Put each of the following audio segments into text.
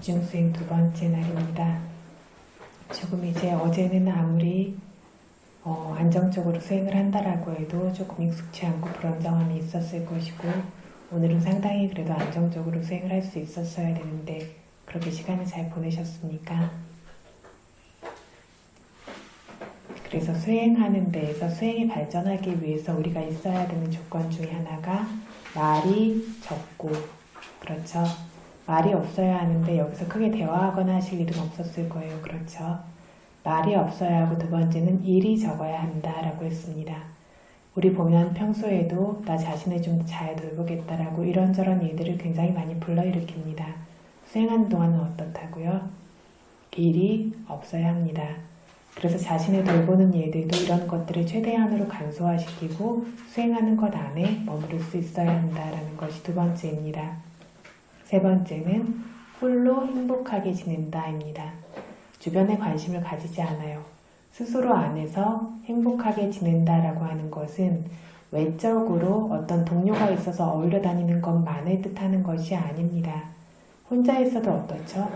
집중수행 두 번째 날입니다. 조금 이제 어제는 아무리 안정적으로 수행을 한다라고 해도 조금 익숙치 않고 불안정함이 있었을 것이고, 오늘은 상당히 그래도 안정적으로 수행을 할 수 있었어야 되는데 그렇게 시간을 잘 보내셨습니까? 그래서 수행하는 데에서 수행이 발전하기 위해서 우리가 있어야 되는 조건 중에 하나가 말이 적고, 그렇죠? 말이 없어야 하는데 여기서 크게 대화하거나 하실 일은 없었을 거예요. 그렇죠? 말이 없어야 하고, 두 번째는 일이 적어야 한다라고 했습니다. 우리 보면 평소에도 나 자신을 좀 잘 돌보겠다라고 이런저런 일들을 굉장히 많이 불러일으킵니다. 수행하는 동안은 어떻다고요? 일이 없어야 합니다. 그래서 자신을 돌보는 일들도 이런 것들을 최대한으로 간소화시키고 수행하는 것 안에 머무를 수 있어야 한다라는 것이 두 번째입니다. 세 번째는 홀로 행복하게 지낸다입니다. 주변에 관심을 가지지 않아요. 스스로 안에서 행복하게 지낸다라고 하는 것은 외적으로 어떤 동료가 있어서 어울려 다니는 것만을 뜻하는 것이 아닙니다. 혼자 있어도 어떻죠?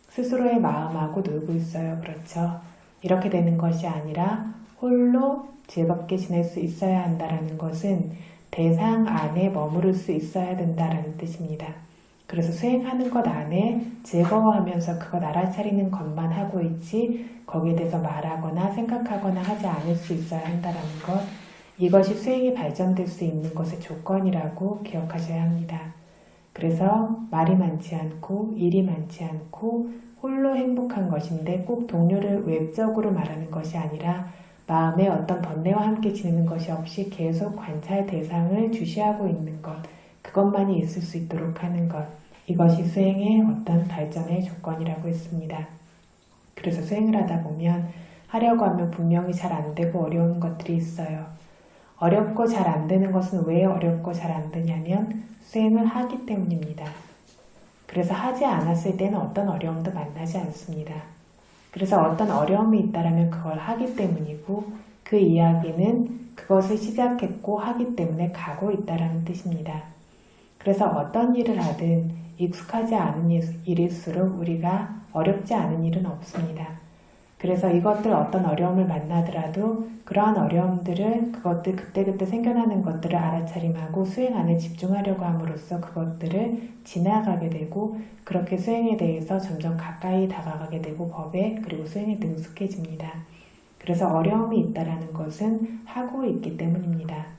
스스로의 마음하고 놀고 있어요. 그렇죠? 이렇게 되는 것이 아니라 홀로 즐겁게 지낼 수 있어야 한다라는 것은 대상 안에 머무를 수 있어야 된다라는 뜻입니다. 그래서 수행하는 것 안에 즐거워하면서 그것 알아차리는 것만 하고 있지, 거기에 대해서 말하거나 생각하거나 하지 않을 수 있어야 한다는 것, 이것이 수행이 발전될 수 있는 것의 조건이라고 기억하셔야 합니다. 그래서 말이 많지 않고 일이 많지 않고 홀로 행복한 것인데, 꼭 동료를 외적으로 말하는 것이 아니라 마음에 어떤 번뇌와 함께 지내는 것이 없이 계속 관찰 대상을 주시하고 있는 것, 그것만이 있을 수 있도록 하는 것, 이것이 수행의 어떤 발전의 조건이라고 했습니다. 그래서 수행을 하다 보면 하려고 하면 분명히 잘 안 되고 어려운 것들이 있어요. 어렵고 잘 안 되는 것은 왜 어렵고 잘 안 되냐면 수행을 하기 때문입니다. 그래서 하지 않았을 때는 어떤 어려움도 만나지 않습니다. 그래서 어떤 어려움이 있다면 그걸 하기 때문이고, 그 이야기는 그것을 시작했고 하기 때문에 가고 있다는 뜻입니다. 그래서 어떤 일을 하든 익숙하지 않은 일일수록 우리가 어렵지 않은 일은 없습니다. 그래서 이것들 어떤 어려움을 만나더라도 그러한 어려움들을, 그것들 그때그때 생겨나는 것들을 알아차림하고 수행 안에 집중하려고 함으로써 그것들을 지나가게 되고, 그렇게 수행에 대해서 점점 가까이 다가가게 되고 법에 그리고 수행에 능숙해집니다. 그래서 어려움이 있다라는 것은 하고 있기 때문입니다.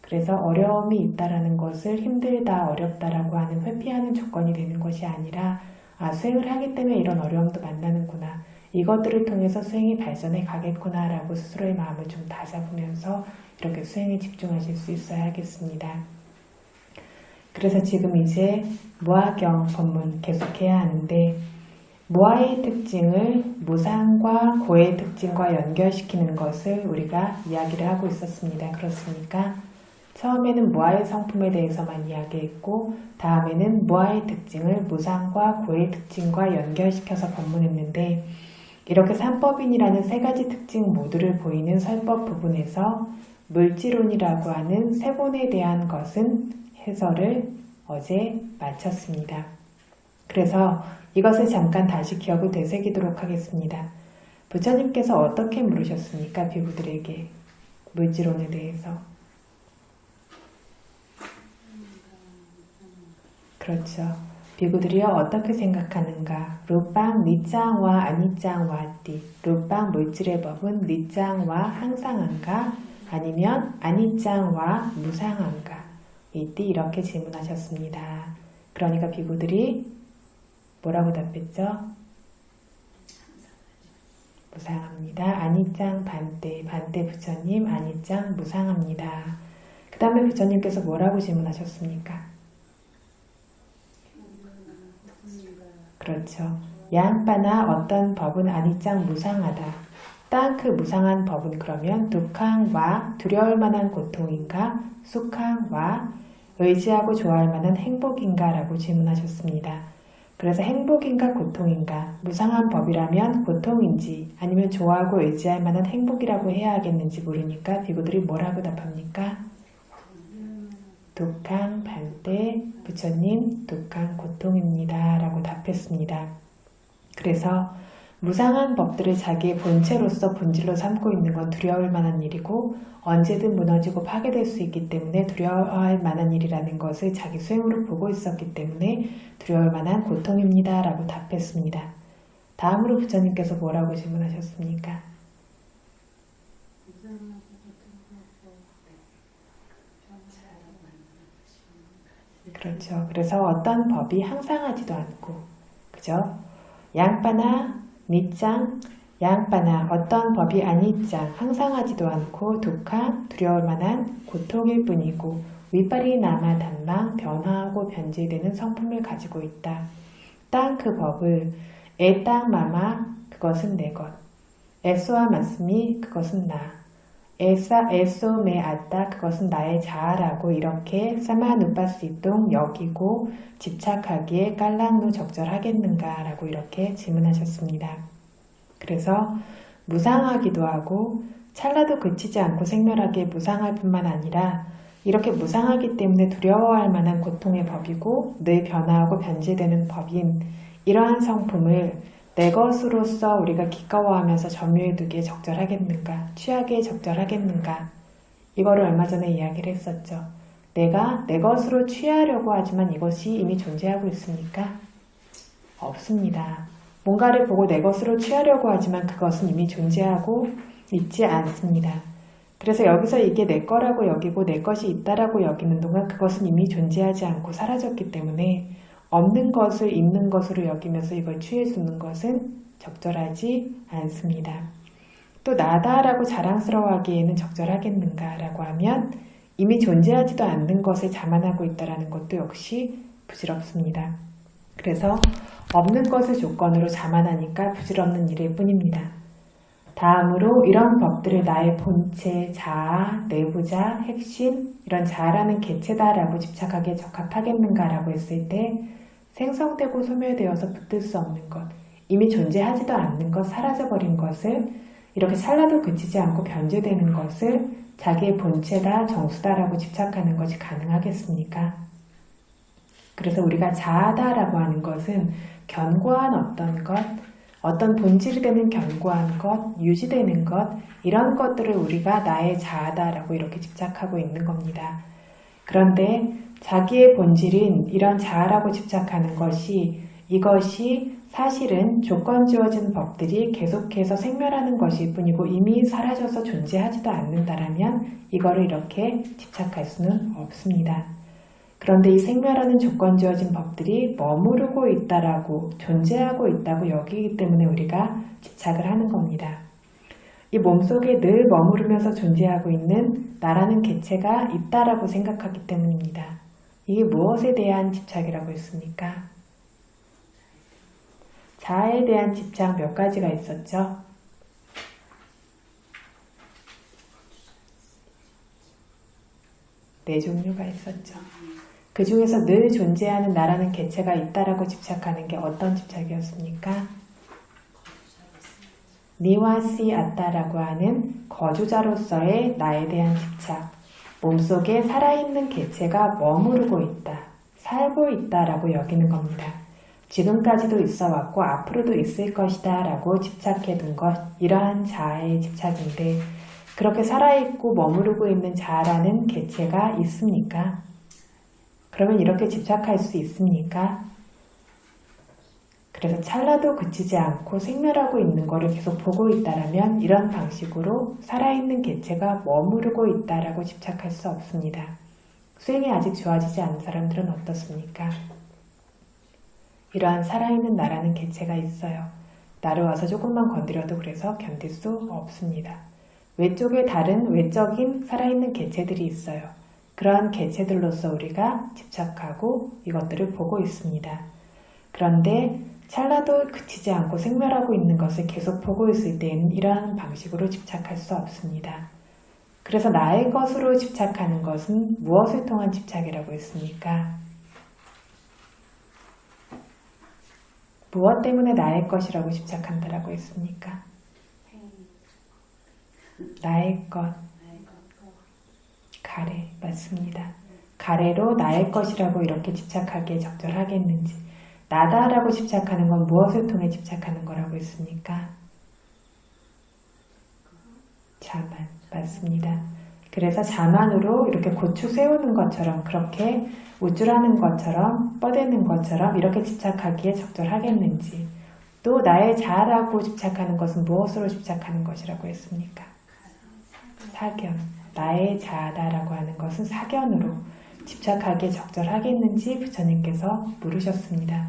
그래서 어려움이 있다라는 것을 힘들다, 어렵다라고 하는 회피하는 조건이 되는 것이 아니라, 수행을 하기 때문에 이런 어려움도 만나는구나, 이것들을 통해서 수행이 발전해 가겠구나 라고 스스로의 마음을 좀 다잡으면서 이렇게 수행에 집중하실 수 있어야 하겠습니다. 그래서 지금 이제 무아경 법문 계속해야 하는데, 무아의 특징을 무상과 고의 특징과 연결시키는 것을 우리가 이야기를 하고 있었습니다. 그렇습니까? 처음에는 무아의 성품에 대해서만 이야기했고, 다음에는 무아의 특징을 무상과 고의 특징과 연결시켜서 법문했는데, 이렇게 삼법인이라는 세 가지 특징 모두를 보이는 설법 부분에서 물질론이라고 하는 세본에 대한 것은 해설을 어제 마쳤습니다. 그래서 이것을 잠깐 다시 기억을 되새기도록 하겠습니다. 부처님께서 어떻게 물으셨습니까? 비구들에게 물질론에 대해서. 그렇죠. 비구들이요, 어떻게 생각하는가? 루빵 니짱와 아니짱와띠. 루빵 물질의 법은 니짱와 항상한가? 아니면 아니짱와 무상한가? 이띠 이렇게 질문하셨습니다. 그러니까 비구들이 뭐라고 답했죠? 무상합니다. 아니짱 반대. 반대 부처님 아니짱 무상합니다. 그 다음에 부처님께서 뭐라고 질문하셨습니까? 그렇죠. 양빠나 어떤 법은 아니짱 무상하다. 딱 그 무상한 법은 그러면 두캉와 두려울 만한 고통인가? 수캉와 의지하고 좋아할 만한 행복인가? 라고 질문하셨습니다. 그래서 행복인가 고통인가? 무상한 법이라면 고통인지 아니면 좋아하고 의지할 만한 행복이라고 해야 하겠는지 모르니까 비구들이 뭐라고 답합니까? 독한 반대, 부처님 독한 고통입니다 라고 답했습니다. 그래서 무상한 법들을 자기의 본체로서 본질로 삼고 있는 건 두려울 만한 일이고 언제든 무너지고 파괴될 수 있기 때문에 두려워할 만한 일이라는 것을 자기 수행으로 보고 있었기 때문에 두려울 만한 고통입니다 라고 답했습니다. 다음으로 부처님께서 뭐라고 질문하셨습니까? 그렇죠. 그래서 어떤 법이 항상하지도 않고, 그죠? 양빠나 니짱, 양빠나 어떤 법이 아니짱, 항상하지도 않고 독한, 두려울 만한 고통일 뿐이고 위빠리 나마 단망, 변화하고 변질되는 성품을 가지고 있다. 땅 그 법을 에땅 마마, 그것은 내 것. 에소아 마스미, 그것은 나. 에소 메 아따, 그것은 나의 자아라고 이렇게 사마누파시동 여기고 집착하기에 깔랑노 적절하겠는가 라고 이렇게 질문하셨습니다. 그래서 무상하기도 하고 찰나도 그치지 않고 생멸하기에 무상할 뿐만 아니라 이렇게 무상하기 때문에 두려워할 만한 고통의 법이고 늘 변화하고 변질되는 법인 이러한 성품을 내 것으로서 우리가 기꺼워하면서 점유해 두기에 적절하겠는가, 취하기에 적절하겠는가, 이거를 얼마 전에 이야기를 했었죠. 내가 내 것으로 취하려고 하지만 이것이 이미 존재하고 있습니까? 없습니다. 뭔가를 보고 내 것으로 취하려고 하지만 그것은 이미 존재하고 있지 않습니다. 그래서 여기서 이게 내 거라고 여기고 내 것이 있다라고 여기는 동안 그것은 이미 존재하지 않고 사라졌기 때문에 없는 것을 있는 것으로 여기면서 이걸 취해주는 것은 적절하지 않습니다. 또 나다라고 자랑스러워하기에는 적절하겠는가라고 하면 이미 존재하지도 않는 것을 자만하고 있다는 것도 역시 부질없습니다. 그래서 없는 것을 조건으로 자만하니까 부질없는 일일 뿐입니다. 다음으로 이런 법들을 나의 본체, 자아, 내부자, 핵심, 이런 자아라는 개체다라고 집착하기에 적합하겠는가라고 했을 때 생성되고 소멸되어서 붙들 수 없는 것, 이미 존재하지도 않는 것, 사라져버린 것을 이렇게 찰나도 그치지 않고 변질되는 것을 자기의 본체다, 정수다라고 집착하는 것이 가능하겠습니까? 그래서 우리가 자아다라고 하는 것은 견고한 어떤 것, 어떤 본질이 되는 견고한 것, 유지되는 것, 이런 것들을 우리가 나의 자아다라고 이렇게 집착하고 있는 겁니다. 그런데 자기의 본질인 이런 자아라고 집착하는 것이 이것이 사실은 조건 지어진 법들이 계속해서 생멸하는 것일 뿐이고 이미 사라져서 존재하지도 않는다라면 이거를 이렇게 집착할 수는 없습니다. 그런데 이 생멸하는 조건 지어진 법들이 머무르고 있다라고 존재하고 있다고 여기기 때문에 우리가 집착을 하는 겁니다. 이 몸속에 늘 머무르면서 존재하고 있는 나라는 개체가 있다라고 생각하기 때문입니다. 이게 무엇에 대한 집착이라고 했습니까? 자아에 대한 집착 몇 가지가 있었죠? 네 종류가 있었죠. 그 중에서 늘 존재하는 나라는 개체가 있다라고 집착하는 게 어떤 집착이었습니까? 니와시 아따라고 하는 거주자로서의 나에 대한 집착. 몸속에 살아있는 개체가 머무르고 있다, 살고 있다라고 여기는 겁니다. 지금까지도 있어 왔고 앞으로도 있을 것이다 라고 집착해 둔 것, 이러한 자아의 집착인데 그렇게 살아있고 머무르고 있는 자아라는 개체가 있습니까? 그러면 이렇게 집착할 수 있습니까? 그래서 찰나도 그치지 않고 생멸하고 있는 것을 계속 보고 있다라면 이런 방식으로 살아있는 개체가 머무르고 있다라고 집착할 수 없습니다. 수행이 아직 좋아지지 않은 사람들은 어떻습니까? 이러한 살아있는 나라는 개체가 있어요. 나를 와서 조금만 건드려도 그래서 견딜 수 없습니다. 외쪽에 다른 외적인 살아있는 개체들이 있어요. 그러한 개체들로서 우리가 집착하고 이것들을 보고 있습니다. 그런데 찰나도 그치지 않고 생멸하고 있는 것을 계속 보고 있을 때에는 이러한 방식으로 집착할 수 없습니다. 그래서 나의 것으로 집착하는 것은 무엇을 통한 집착이라고 했습니까? 무엇 때문에 나의 것이라고 집착한다라고 했습니까? 나의 것. 가래, 맞습니다. 가래로 나의 것이라고 이렇게 집착하기에 적절하겠는지, 나다라고 집착하는 건 무엇을 통해 집착하는 거라고 했습니까? 자만, 맞습니다. 그래서 자만으로 이렇게 고추 세우는 것처럼, 그렇게 우쭐하는 것처럼, 뻗대는 것처럼 이렇게 집착하기에 적절하겠는지, 또 나의 자아라고 집착하는 것은 무엇으로 집착하는 것이라고 했습니까? 사견, 나의 자아다라고 하는 것은 사견으로 집착하기에 적절하겠는지 부처님께서 물으셨습니다.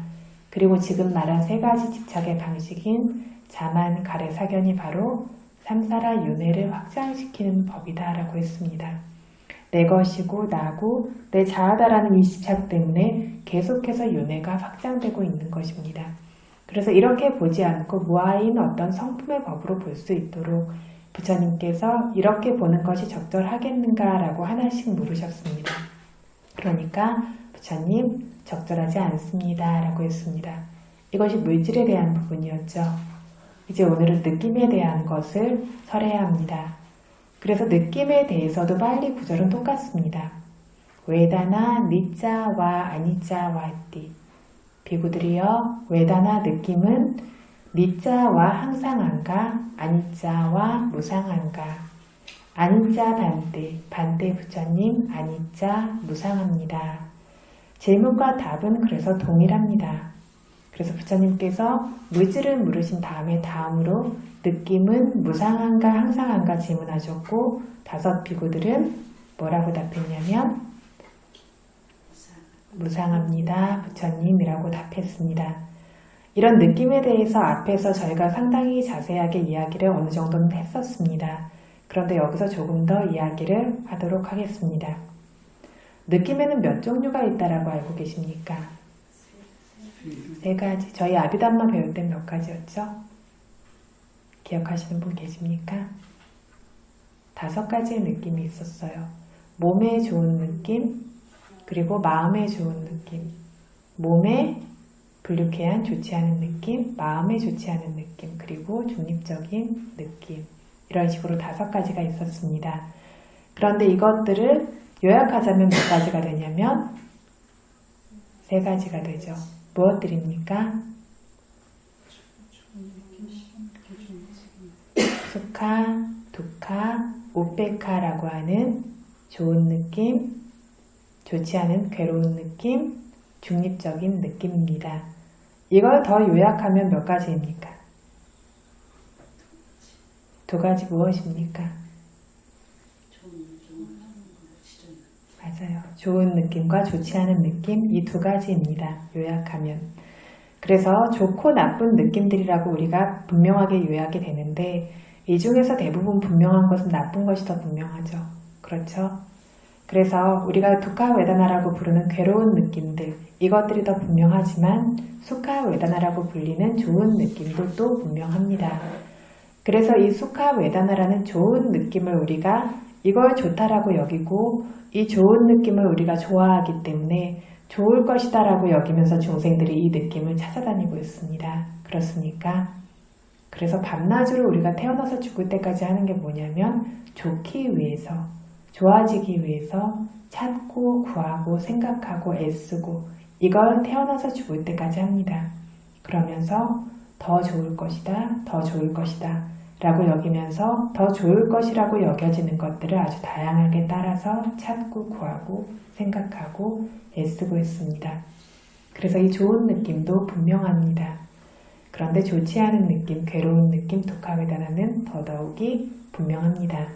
그리고 지금 말한 세 가지 집착의 방식인 자만, 가래, 사견이 바로 삼사라 윤회를 확장시키는 법이다 라고 했습니다. 내 것이고 나고 내 자아다라는 이 집착 때문에 계속해서 윤회가 확장되고 있는 것입니다. 그래서 이렇게 보지 않고 무아인 어떤 성품의 법으로 볼 수 있도록 부처님께서 이렇게 보는 것이 적절하겠는가 라고 하나씩 물으셨습니다. 그러니까 부처님 적절하지 않습니다 라고 했습니다. 이것이 물질에 대한 부분이었죠. 이제 오늘은 느낌에 대한 것을 설해야 합니다. 그래서 느낌에 대해서도 빨리 구절은 똑같습니다. 웨다나 니짜와 아니짜와 띠. 비구들이여, 웨다나 느낌은 니짜와 항상한가, 아니짜와 무상한가. 아니짜 반대 부처님 아니짜 무상합니다. 질문과 답은 그래서 동일합니다. 그래서 부처님께서 물질을 물으신 다음으로 느낌은 무상한가 항상한가 질문하셨고, 다섯 비구들은 뭐라고 답했냐면 무상합니다 부처님이라고 답했습니다. 이런 느낌에 대해서 앞에서 저희가 상당히 자세하게 이야기를 어느 정도는 했었습니다. 그런데 여기서 조금 더 이야기를 하도록 하겠습니다. 느낌에는 몇 종류가 있다라고 알고 계십니까? 세 가지. 저희 아비담마 배울 땐 몇 가지였죠? 기억하시는 분 계십니까? 5가지의 느낌이 있었어요. 몸에 좋은 느낌, 그리고 마음에 좋은 느낌, 몸에 불쾌한 좋지 않은 느낌, 마음에 좋지 않은 느낌, 그리고 중립적인 느낌, 이런 식으로 5가지가 있었습니다. 그런데 이것들을 요약하자면 몇 가지가 되냐면 3가지가 되죠. 무엇들입니까? 수카, 두카, 우페카라고 하는 좋은 느낌, 좋지 않은 괴로운 느낌, 중립적인 느낌입니다. 이걸 더 요약하면 몇 가지입니까? 2가지 무엇입니까? 맞아요. 좋은 느낌과 좋지 않은 느낌, 이 2가지입니다. 요약하면. 그래서 좋고 나쁜 느낌들이라고 우리가 분명하게 요약이 되는데, 이 중에서 대부분 분명한 것은 나쁜 것이 더 분명하죠. 그렇죠? 그래서 우리가 두카 웨다나라고 부르는 괴로운 느낌들, 이것들이 더 분명하지만 수카 웨다나라고 불리는 좋은 느낌도 또 분명합니다. 그래서 이 수카 웨다나라는 좋은 느낌을 우리가 이걸 좋다라고 여기고, 이 좋은 느낌을 우리가 좋아하기 때문에 좋을 것이다 라고 여기면서 중생들이 이 느낌을 찾아다니고 있습니다. 그렇습니까? 그래서 밤낮으로 우리가 태어나서 죽을 때까지 하는 게 뭐냐면 좋기 위해서, 좋아지기 위해서 찾고 구하고 생각하고 애쓰고, 이걸 태어나서 죽을 때까지 합니다. 그러면서 더 좋을 것이다, 더 좋을 것이다 라고 여기면서 더 좋을 것이라고 여겨지는 것들을 아주 다양하게 따라서 찾고 구하고 생각하고 애쓰고 있습니다. 그래서 이 좋은 느낌도 분명합니다. 그런데 좋지 않은 느낌, 괴로운 느낌, 두카웨다나는 더더욱이 분명합니다.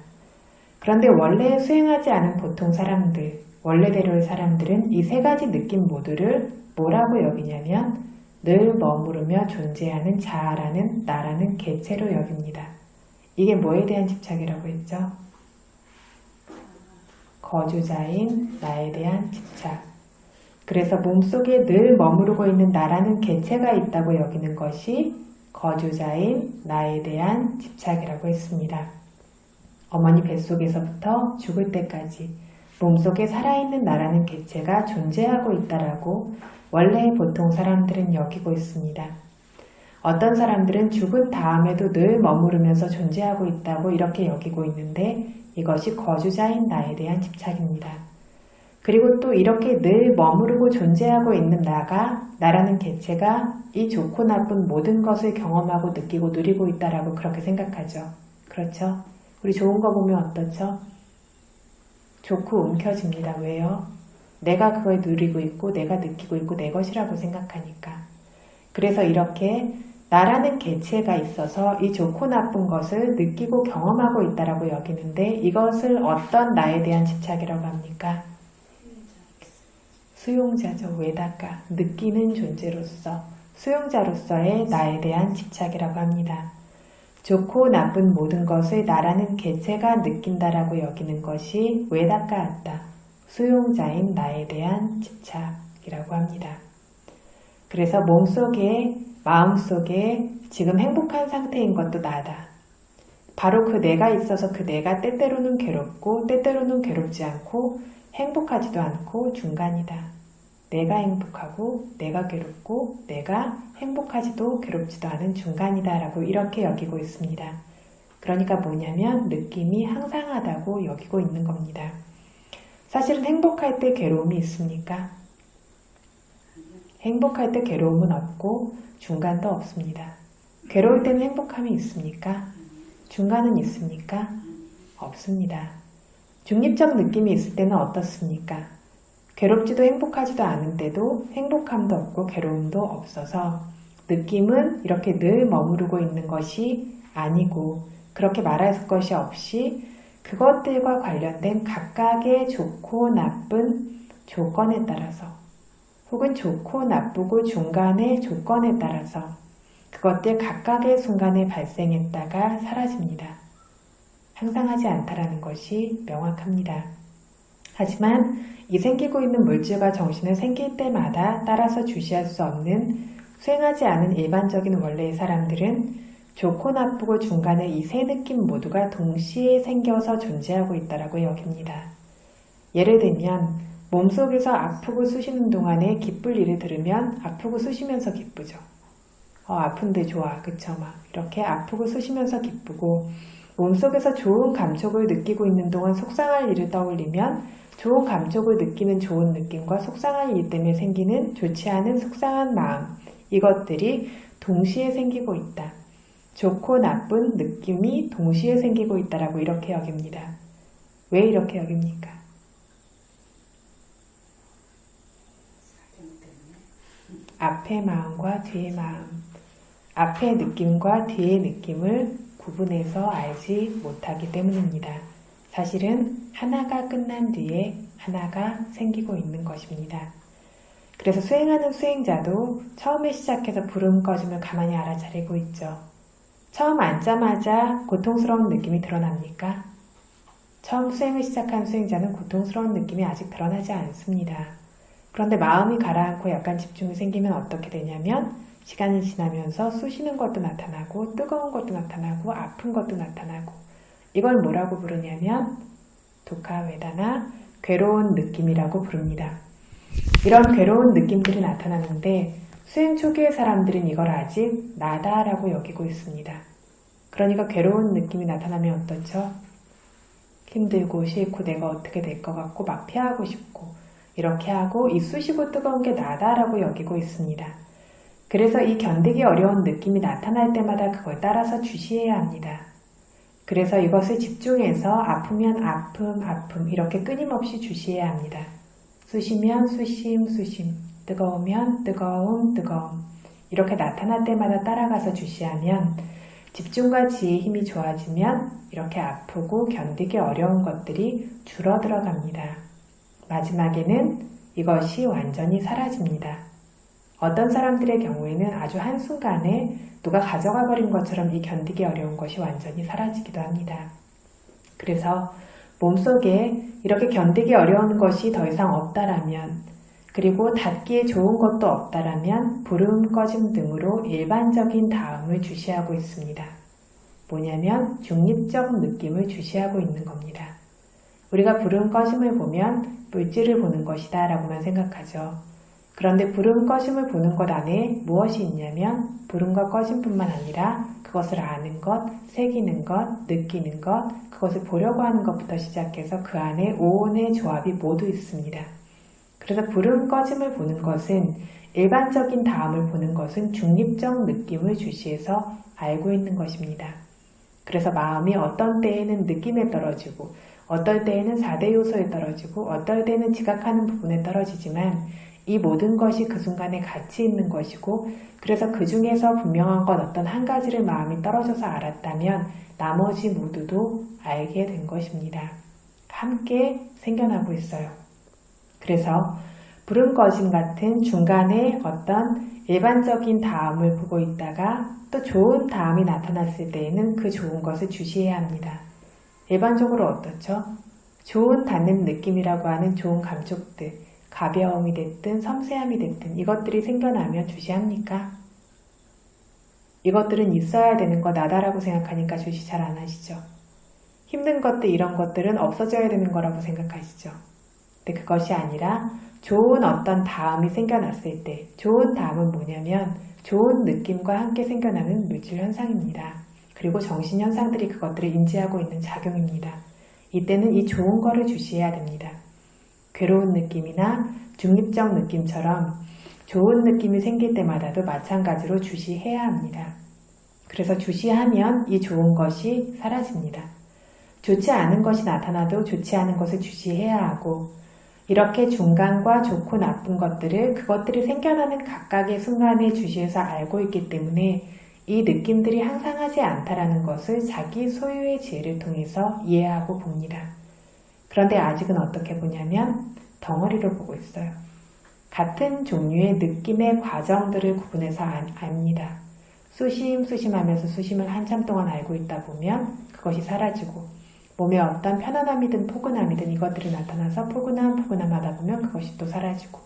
그런데 원래 수행하지 않은 보통 사람들, 원래대로의 사람들은 이 3가지 느낌 모두를 뭐라고 여기냐면 늘 머무르며 존재하는 자아라는 나라는 개체로 여깁니다. 이게 뭐에 대한 집착이라고 했죠? 거주자인 나에 대한 집착. 그래서 몸속에 늘 머무르고 있는 나라는 개체가 있다고 여기는 것이 거주자인 나에 대한 집착이라고 했습니다. 어머니 뱃속에서부터 죽을 때까지 몸속에 살아있는 나라는 개체가 존재하고 있다라고 원래 보통 사람들은 여기고 있습니다. 어떤 사람들은 죽은 다음에도 늘 머무르면서 존재하고 있다고 이렇게 여기고 있는데, 이것이 거주자인 나에 대한 집착입니다. 그리고 또 이렇게 늘 머무르고 존재하고 있는 나라는 개체가 이 좋고 나쁜 모든 것을 경험하고 느끼고 누리고 있다라고 그렇게 생각하죠. 그렇죠? 우리 좋은 거 보면 어떻죠? 좋고 움켜집니다. 왜요? 내가 그걸 누리고 있고 내가 느끼고 있고 내 것이라고 생각하니까. 그래서 이렇게 나라는 개체가 있어서 이 좋고 나쁜 것을 느끼고 경험하고 있다라고 여기는데 이것을 어떤 나에 대한 집착이라고 합니까? 수용자죠. 외다가 느끼는 존재로서 수용자로서의 나에 대한 집착이라고 합니다. 좋고 나쁜 모든 것을 나라는 개체가 느낀다라고 여기는 것이 외다가 아따 수용자인 나에 대한 집착이라고 합니다. 그래서 몸속에 마음속에 지금 행복한 상태인 것도 나다. 바로 그 내가 있어서 그 내가 때때로는 괴롭고 때때로는 괴롭지 않고 행복하지도 않고 중간이다. 내가 행복하고 내가 괴롭고 내가 행복하지도 괴롭지도 않은 중간이다 라고 이렇게 여기고 있습니다. 그러니까 뭐냐면 느낌이 항상하다고 여기고 있는 겁니다. 사실은 행복할 때 괴로움이 있습니까? 행복할 때 괴로움은 없고 중간도 없습니다. 괴로울 때는 행복함이 있습니까? 중간은 있습니까? 없습니다. 중립적 느낌이 있을 때는 어떻습니까? 괴롭지도 행복하지도 않은 때도 행복함도 없고 괴로움도 없어서 느낌은 이렇게 늘 머무르고 있는 것이 아니고 그렇게 말할 것이 없이 그것들과 관련된 각각의 좋고 나쁜 조건에 따라서 혹은 좋고 나쁘고 중간의 조건에 따라서 그것들 각각의 순간에 발생했다가 사라집니다. 항상 하지 않다라는 것이 명확합니다. 하지만 이 생기고 있는 물질과 정신은 생길 때마다 따라서 주시할 수 없는 수행하지 않은 일반적인 원래의 사람들은 좋고 나쁘고 중간의 이 세 느낌 모두가 동시에 생겨서 존재하고 있다고 여깁니다. 예를 들면 몸속에서 아프고 쑤시는 동안에 기쁠 일을 들으면 아프고 쑤시면서 기쁘죠. 아픈데 좋아. 그쵸? 막 이렇게 아프고 쑤시면서 기쁘고 몸속에서 좋은 감촉을 느끼고 있는 동안 속상할 일을 떠올리면 좋은 감촉을 느끼는 좋은 느낌과 속상한 일 때문에 생기는 좋지 않은 속상한 마음 이것들이 동시에 생기고 있다. 좋고 나쁜 느낌이 동시에 생기고 있다라고 이렇게 여깁니다. 왜 이렇게 여깁니까? 앞의 마음과 뒤의 마음, 앞의 느낌과 뒤의 느낌을 구분해서 알지 못하기 때문입니다. 사실은 하나가 끝난 뒤에 하나가 생기고 있는 것입니다. 그래서 수행하는 수행자도 처음에 시작해서 부름 꺼짐을 가만히 알아차리고 있죠. 처음 앉자마자 고통스러운 느낌이 드러납니까? 처음 수행을 시작한 수행자는 고통스러운 느낌이 아직 드러나지 않습니다. 그런데 마음이 가라앉고 약간 집중이 생기면 어떻게 되냐면 시간이 지나면서 쑤시는 것도 나타나고 뜨거운 것도 나타나고 아픈 것도 나타나고 이걸 뭐라고 부르냐면 두카 웨다나 괴로운 느낌이라고 부릅니다. 이런 괴로운 느낌들이 나타나는데 수행 초기의 사람들은 이걸 아직 나다라고 여기고 있습니다. 그러니까 괴로운 느낌이 나타나면 어떻죠? 힘들고 싫고 내가 어떻게 될 것 같고 막 피하고 싶고 이렇게 하고 이 쑤시고 뜨거운 게 나다라고 여기고 있습니다. 그래서 이 견디기 어려운 느낌이 나타날 때마다 그걸 따라서 주시해야 합니다. 그래서 이것을 집중해서 아프면 아픔 이렇게 끊임없이 주시해야 합니다. 쑤시면 쑤심 뜨거우면 뜨거움 이렇게 나타날 때마다 따라가서 주시하면 집중과 지혜의 힘이 좋아지면 이렇게 아프고 견디기 어려운 것들이 줄어들어 갑니다. 마지막에는 이것이 완전히 사라집니다. 어떤 사람들의 경우에는 아주 한순간에 누가 가져가 버린 것처럼 이 견디기 어려운 것이 완전히 사라지기도 합니다. 그래서 몸속에 이렇게 견디기 어려운 것이 더 이상 없다라면 그리고 닿기에 좋은 것도 없다라면 부름 꺼짐 등으로 일반적인 다음을 주시하고 있습니다. 뭐냐면 중립적 느낌을 주시하고 있는 겁니다. 우리가 부름 꺼짐을 보면 물질을 보는 것이다 라고만 생각하죠. 그런데 불음 꺼짐을 보는 것 안에 무엇이 있냐면 불음과 꺼짐뿐만 아니라 그것을 아는 것, 새기는 것, 느끼는 것, 그것을 보려고 하는 것부터 시작해서 그 안에 오온의 조합이 모두 있습니다. 그래서 불음 꺼짐을 보는 것은 일반적인 다음을 보는 것은 중립적 느낌을 주시해서 알고 있는 것입니다. 그래서 마음이 어떤 때에는 느낌에 떨어지고 어떨 때에는 4대 요소에 떨어지고 어떨 때는 지각하는 부분에 떨어지지만 이 모든 것이 그 순간에 같이 있는 것이고 그래서 그 중에서 분명한 건 어떤 한 가지를 마음이 떨어져서 알았다면 나머지 모두도 알게 된 것입니다. 함께 생겨나고 있어요. 그래서 불음 꺼짐 같은 중간에 어떤 일반적인 다음을 보고 있다가 또 좋은 다음이 나타났을 때에는 그 좋은 것을 주시해야 합니다. 일반적으로 어떻죠? 좋은 닿는 느낌이라고 하는 좋은 감촉들, 가벼움이 됐든 섬세함이 됐든 이것들이 생겨나면 주시합니까? 이것들은 있어야 되는 거 나다라고 생각하니까 주시 잘 안 하시죠? 힘든 것들 이런 것들은 없어져야 되는 거라고 생각하시죠? 근데 그것이 아니라 좋은 어떤 다음이 생겨났을 때 좋은 다음은 뭐냐면 좋은 느낌과 함께 생겨나는 물질 현상입니다. 그리고 정신 현상들이 그것들을 인지하고 있는 작용입니다. 이때는 이 좋은 거를 주시해야 됩니다. 괴로운 느낌이나 중립적 느낌처럼 좋은 느낌이 생길 때마다도 마찬가지로 주시해야 합니다. 그래서 주시하면 이 좋은 것이 사라집니다. 좋지 않은 것이 나타나도 좋지 않은 것을 주시해야 하고 이렇게 중간과 좋고 나쁜 것들을 그것들이 생겨나는 각각의 순간에 주시해서 알고 있기 때문에 이 느낌들이 항상하지 않다라는 것을 자기 소유의 지혜를 통해서 이해하고 봅니다. 그런데 아직은 어떻게 보냐면 덩어리로 보고 있어요. 같은 종류의 느낌의 과정들을 구분해서 압니다. 수심하면서 수심을 한참 동안 알고 있다 보면 그것이 사라지고 몸에 어떤 편안함이든 포근함이든 이것들이 나타나서 포근함하다 보면 그것이 또 사라지고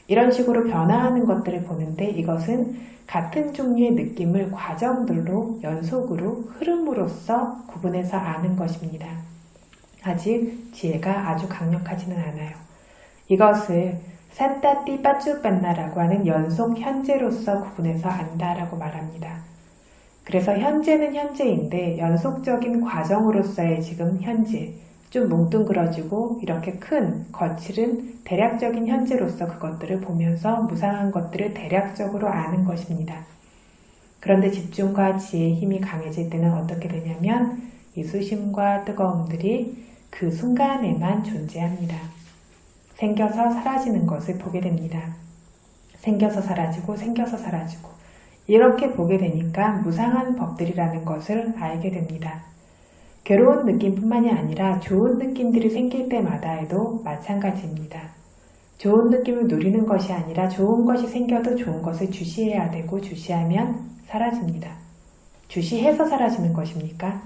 이런 식으로 변화하는 것들을 보는데 이것은 같은 종류의 느낌을 과정들로 연속으로 흐름으로써 구분해서 아는 것입니다. 아직 지혜가 아주 강력하지는 않아요. 이것을 산타띠 빠쭈빤나라고 하는 연속 현재로서 구분해서 안다라고 말합니다. 그래서 현재는 현재인데 연속적인 과정으로서의 지금 현재, 좀 뭉뚱그러지고 이렇게 큰 거칠은 대략적인 현재로서 그것들을 보면서 무상한 것들을 대략적으로 아는 것입니다. 그런데 집중과 지혜의 힘이 강해질 때는 어떻게 되냐면 이 수심과 뜨거움들이 그 순간에만 존재합니다. 생겨서 사라지는 것을 보게 됩니다. 생겨서 사라지고 생겨서 사라지고 이렇게 보게 되니까 무상한 법들이라는 것을 알게 됩니다. 괴로운 느낌뿐만이 아니라 좋은 느낌들이 생길 때마다에도 마찬가지입니다. 좋은 느낌을 누리는 것이 아니라 좋은 것이 생겨도 좋은 것을 주시해야 되고 주시하면 사라집니다. 주시해서 사라지는 것입니까?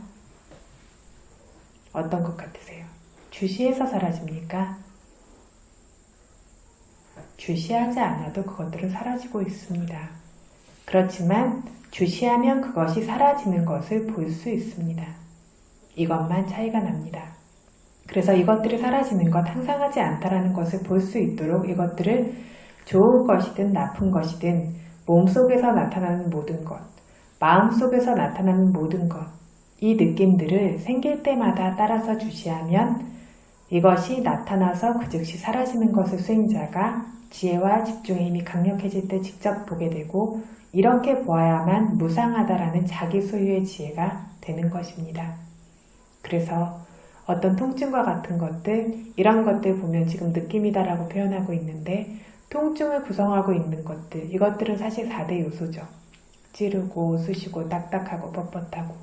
어떤 것 같으세요? 주시해서 사라집니까? 주시하지 않아도 그것들은 사라지고 있습니다. 그렇지만 주시하면 그것이 사라지는 것을 볼 수 있습니다. 이것만 차이가 납니다. 그래서 이것들이 사라지는 것, 항상하지 않다라는 것을 볼 수 있도록 이것들을 좋은 것이든 나쁜 것이든 몸속에서 나타나는 모든 것, 마음속에서 나타나는 모든 것, 이 느낌들을 생길 때마다 따라서 주시하면 이것이 나타나서 그 즉시 사라지는 것을 수행자가 지혜와 집중의 힘이 강력해질 때 직접 보게 되고 이렇게 보아야만 무상하다라는 자기 소유의 지혜가 되는 것입니다. 그래서 어떤 통증과 같은 것들, 이런 것들 보면 지금 느낌이다라고 표현하고 있는데 통증을 구성하고 있는 것들, 이것들은 사실 4대 요소죠. 찌르고, 쑤시고, 딱딱하고, 뻣뻣하고.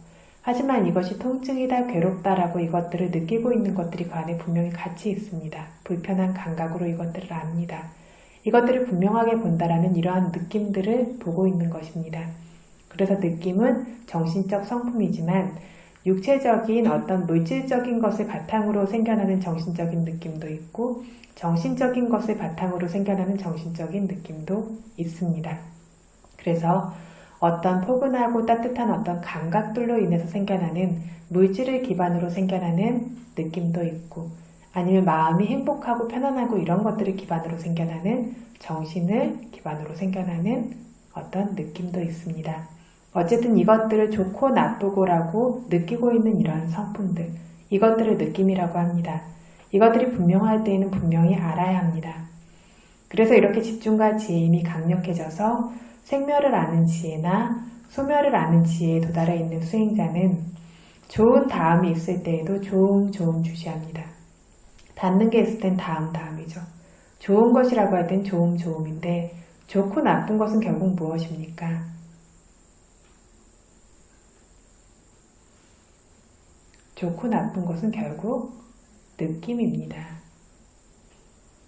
하지만 이것이 통증이다, 괴롭다라고 이것들을 느끼고 있는 것들이 그 안에 분명히 같이 있습니다. 불편한 감각으로 이것들을 압니다. 이것들을 분명하게 본다라면 이러한 느낌들을 보고 있는 것입니다. 그래서 느낌은 정신적 성품이지만 육체적인 어떤 물질적인 것을 바탕으로 생겨나는 정신적인 느낌도 있고 정신적인 것을 바탕으로 생겨나는 정신적인 느낌도 있습니다. 그래서 어떤 포근하고 따뜻한 어떤 감각들로 인해서 생겨나는 물질을 기반으로 생겨나는 느낌도 있고 아니면 마음이 행복하고 편안하고 이런 것들을 기반으로 생겨나는, 정신을 기반으로 생겨나는 어떤 느낌도 있습니다. 어쨌든 이것들을 좋고 나쁘고라고 느끼고 있는 이런 성품들, 이것들을 느낌이라고 합니다. 이것들이 분명할 때에는 분명히 알아야 합니다. 그래서 이렇게 집중과 지혜의 힘이 강력해져서 생멸을 아는 지혜나 소멸을 아는 지혜에 도달해 있는 수행자는 좋은 다음이 있을 때에도 조음조음 주시합니다. 닿는 게 있을 땐 다음이죠. 좋은 것이라고 할 땐 조음조음인데 좋고 나쁜 것은 결국 무엇입니까? 좋고 나쁜 것은 결국 느낌입니다.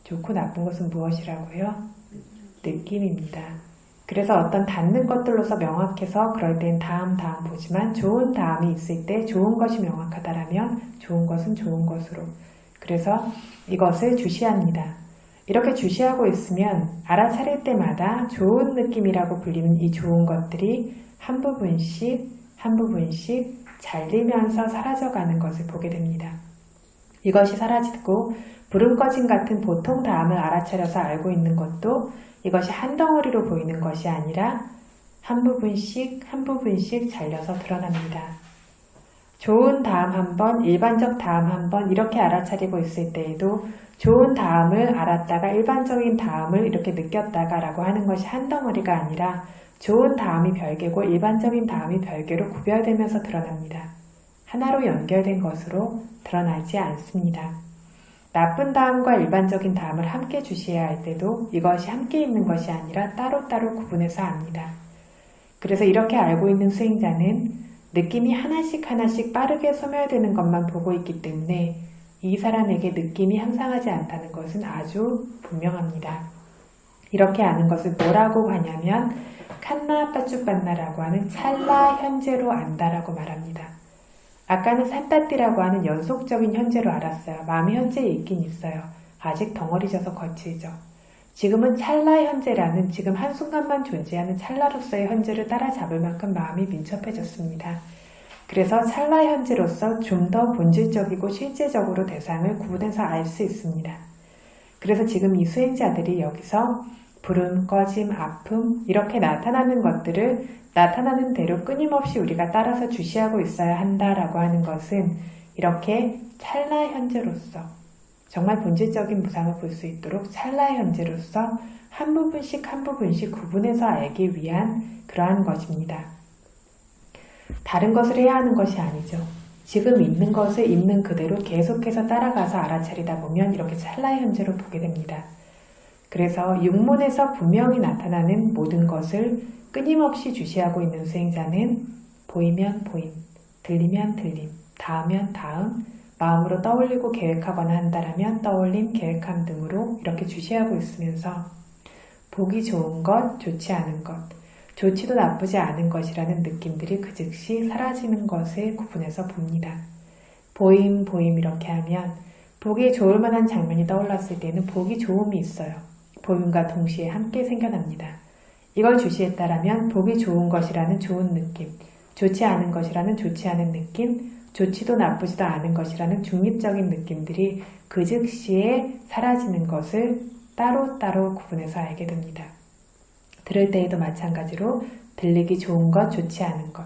좋고 나쁜 것은 무엇이라고요? 느낌입니다. 그래서 어떤 닿는 것들로서 명확해서 그럴 땐 다음 보지만 좋은 다음이 있을 때 좋은 것이 명확하다라면 좋은 것은 좋은 것으로. 그래서 이것을 주시합니다. 이렇게 주시하고 있으면 알아차릴 때마다 좋은 느낌이라고 불리는 이 좋은 것들이 한 부분씩 잘리면서 사라져가는 것을 보게 됩니다. 이것이 사라지고 불은 꺼진 같은 보통 다음을 알아차려서 알고 있는 것도 이것이 한 덩어리로 보이는 것이 아니라 한 부분씩 잘려서 드러납니다. 좋은 다음 한 번, 일반적 다음 한 번 이렇게 알아차리고 있을 때에도 좋은 다음을 알았다가 일반적인 다음을 이렇게 느꼈다가 라고 하는 것이 한 덩어리가 아니라 좋은 다음이 별개고 일반적인 다음이 별개로 구별되면서 드러납니다. 하나로 연결된 것으로 드러나지 않습니다. 나쁜 다음과 일반적인 다음을 함께 주시해야 할 때도 이것이 함께 있는 것이 아니라 따로따로 구분해서 압니다. 그래서 이렇게 알고 있는 수행자는 느낌이 하나씩 빠르게 소멸되는 것만 보고 있기 때문에 이 사람에게 느낌이 향상하지 않다는 것은 아주 분명합니다. 이렇게 아는 것을 뭐라고 하냐면 칸나 빠쭈빤나라고 하는 찰나 현재로 안다라고 말합니다. 아까는 산따띠라고 하는 연속적인 현재로 알았어요. 마음이 현재에 있긴 있어요. 아직 덩어리져서 거칠죠. 지금은 찰나 현재라는 지금 한순간만 존재하는 찰나로서의 현재를 따라잡을 만큼 마음이 민첩해졌습니다. 그래서 찰나 현재로서 좀 더 본질적이고 실제적으로 대상을 구분해서 알 수 있습니다. 그래서 지금 이 수행자들이 여기서 부름, 꺼짐, 아픔 이렇게 나타나는 것들을 나타나는 대로 끊임없이 우리가 따라서 주시하고 있어야 한다라고 하는 것은 이렇게 찰나 현재로서 정말 본질적인 무상을 볼 수 있도록 찰나 현재로서 한 부분씩 구분해서 알기 위한 그러한 것입니다. 다른 것을 해야 하는 것이 아니죠. 지금 있는 것을 있는 그대로 계속해서 따라가서 알아차리다 보면 이렇게 찰나 현재로 보게 됩니다. 그래서 육문에서 분명히 나타나는 모든 것을 끊임없이 주시하고 있는 수행자는 보이면 보임, 들리면 들림, 닿으면 닿음, 마음으로 떠올리고 계획하거나 한다라면 떠올림, 계획함 등으로 이렇게 주시하고 있으면서 보기 좋은 것, 좋지 않은 것, 좋지도 나쁘지 않은 것이라는 느낌들이 그 즉시 사라지는 것을 구분해서 봅니다. 보임 이렇게 하면 보기 좋을 만한 장면이 떠올랐을 때는 보기 좋음이 있어요. 보임과 동시에 함께 생겨납니다. 이걸 주시했다라면 보기 좋은 것이라는 좋은 느낌, 좋지 않은 것이라는 좋지 않은 느낌, 좋지도 나쁘지도 않은 것이라는 중립적인 느낌들이 그 즉시에 사라지는 것을 따로따로 구분해서 알게 됩니다. 들을 때에도 마찬가지로 들리기 좋은 것, 좋지 않은 것,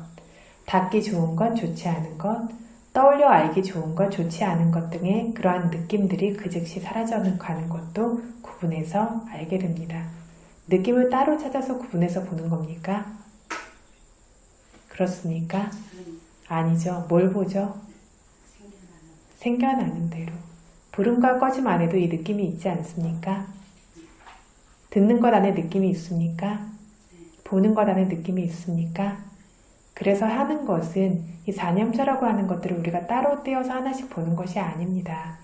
닿기 좋은 것, 좋지 않은 것, 떠올려 알기 좋은 것, 좋지 않은 것 등의 그러한 느낌들이 그 즉시 사라져가는 것도 구분해서 알게 됩니다. 느낌을 따로 찾아서 구분해서 보는 겁니까? 그렇습니까? 아니죠. 뭘 보죠? 생겨나는 대로. 부름과 꺼짐 안에도 이 느낌이 있지 않습니까? 듣는 것 안에 느낌이 있습니까? 보는 것 안에 느낌이 있습니까? 그래서 하는 것은 이 사념처라고 하는 것들을 우리가 따로 떼어서 하나씩 보는 것이 아닙니다.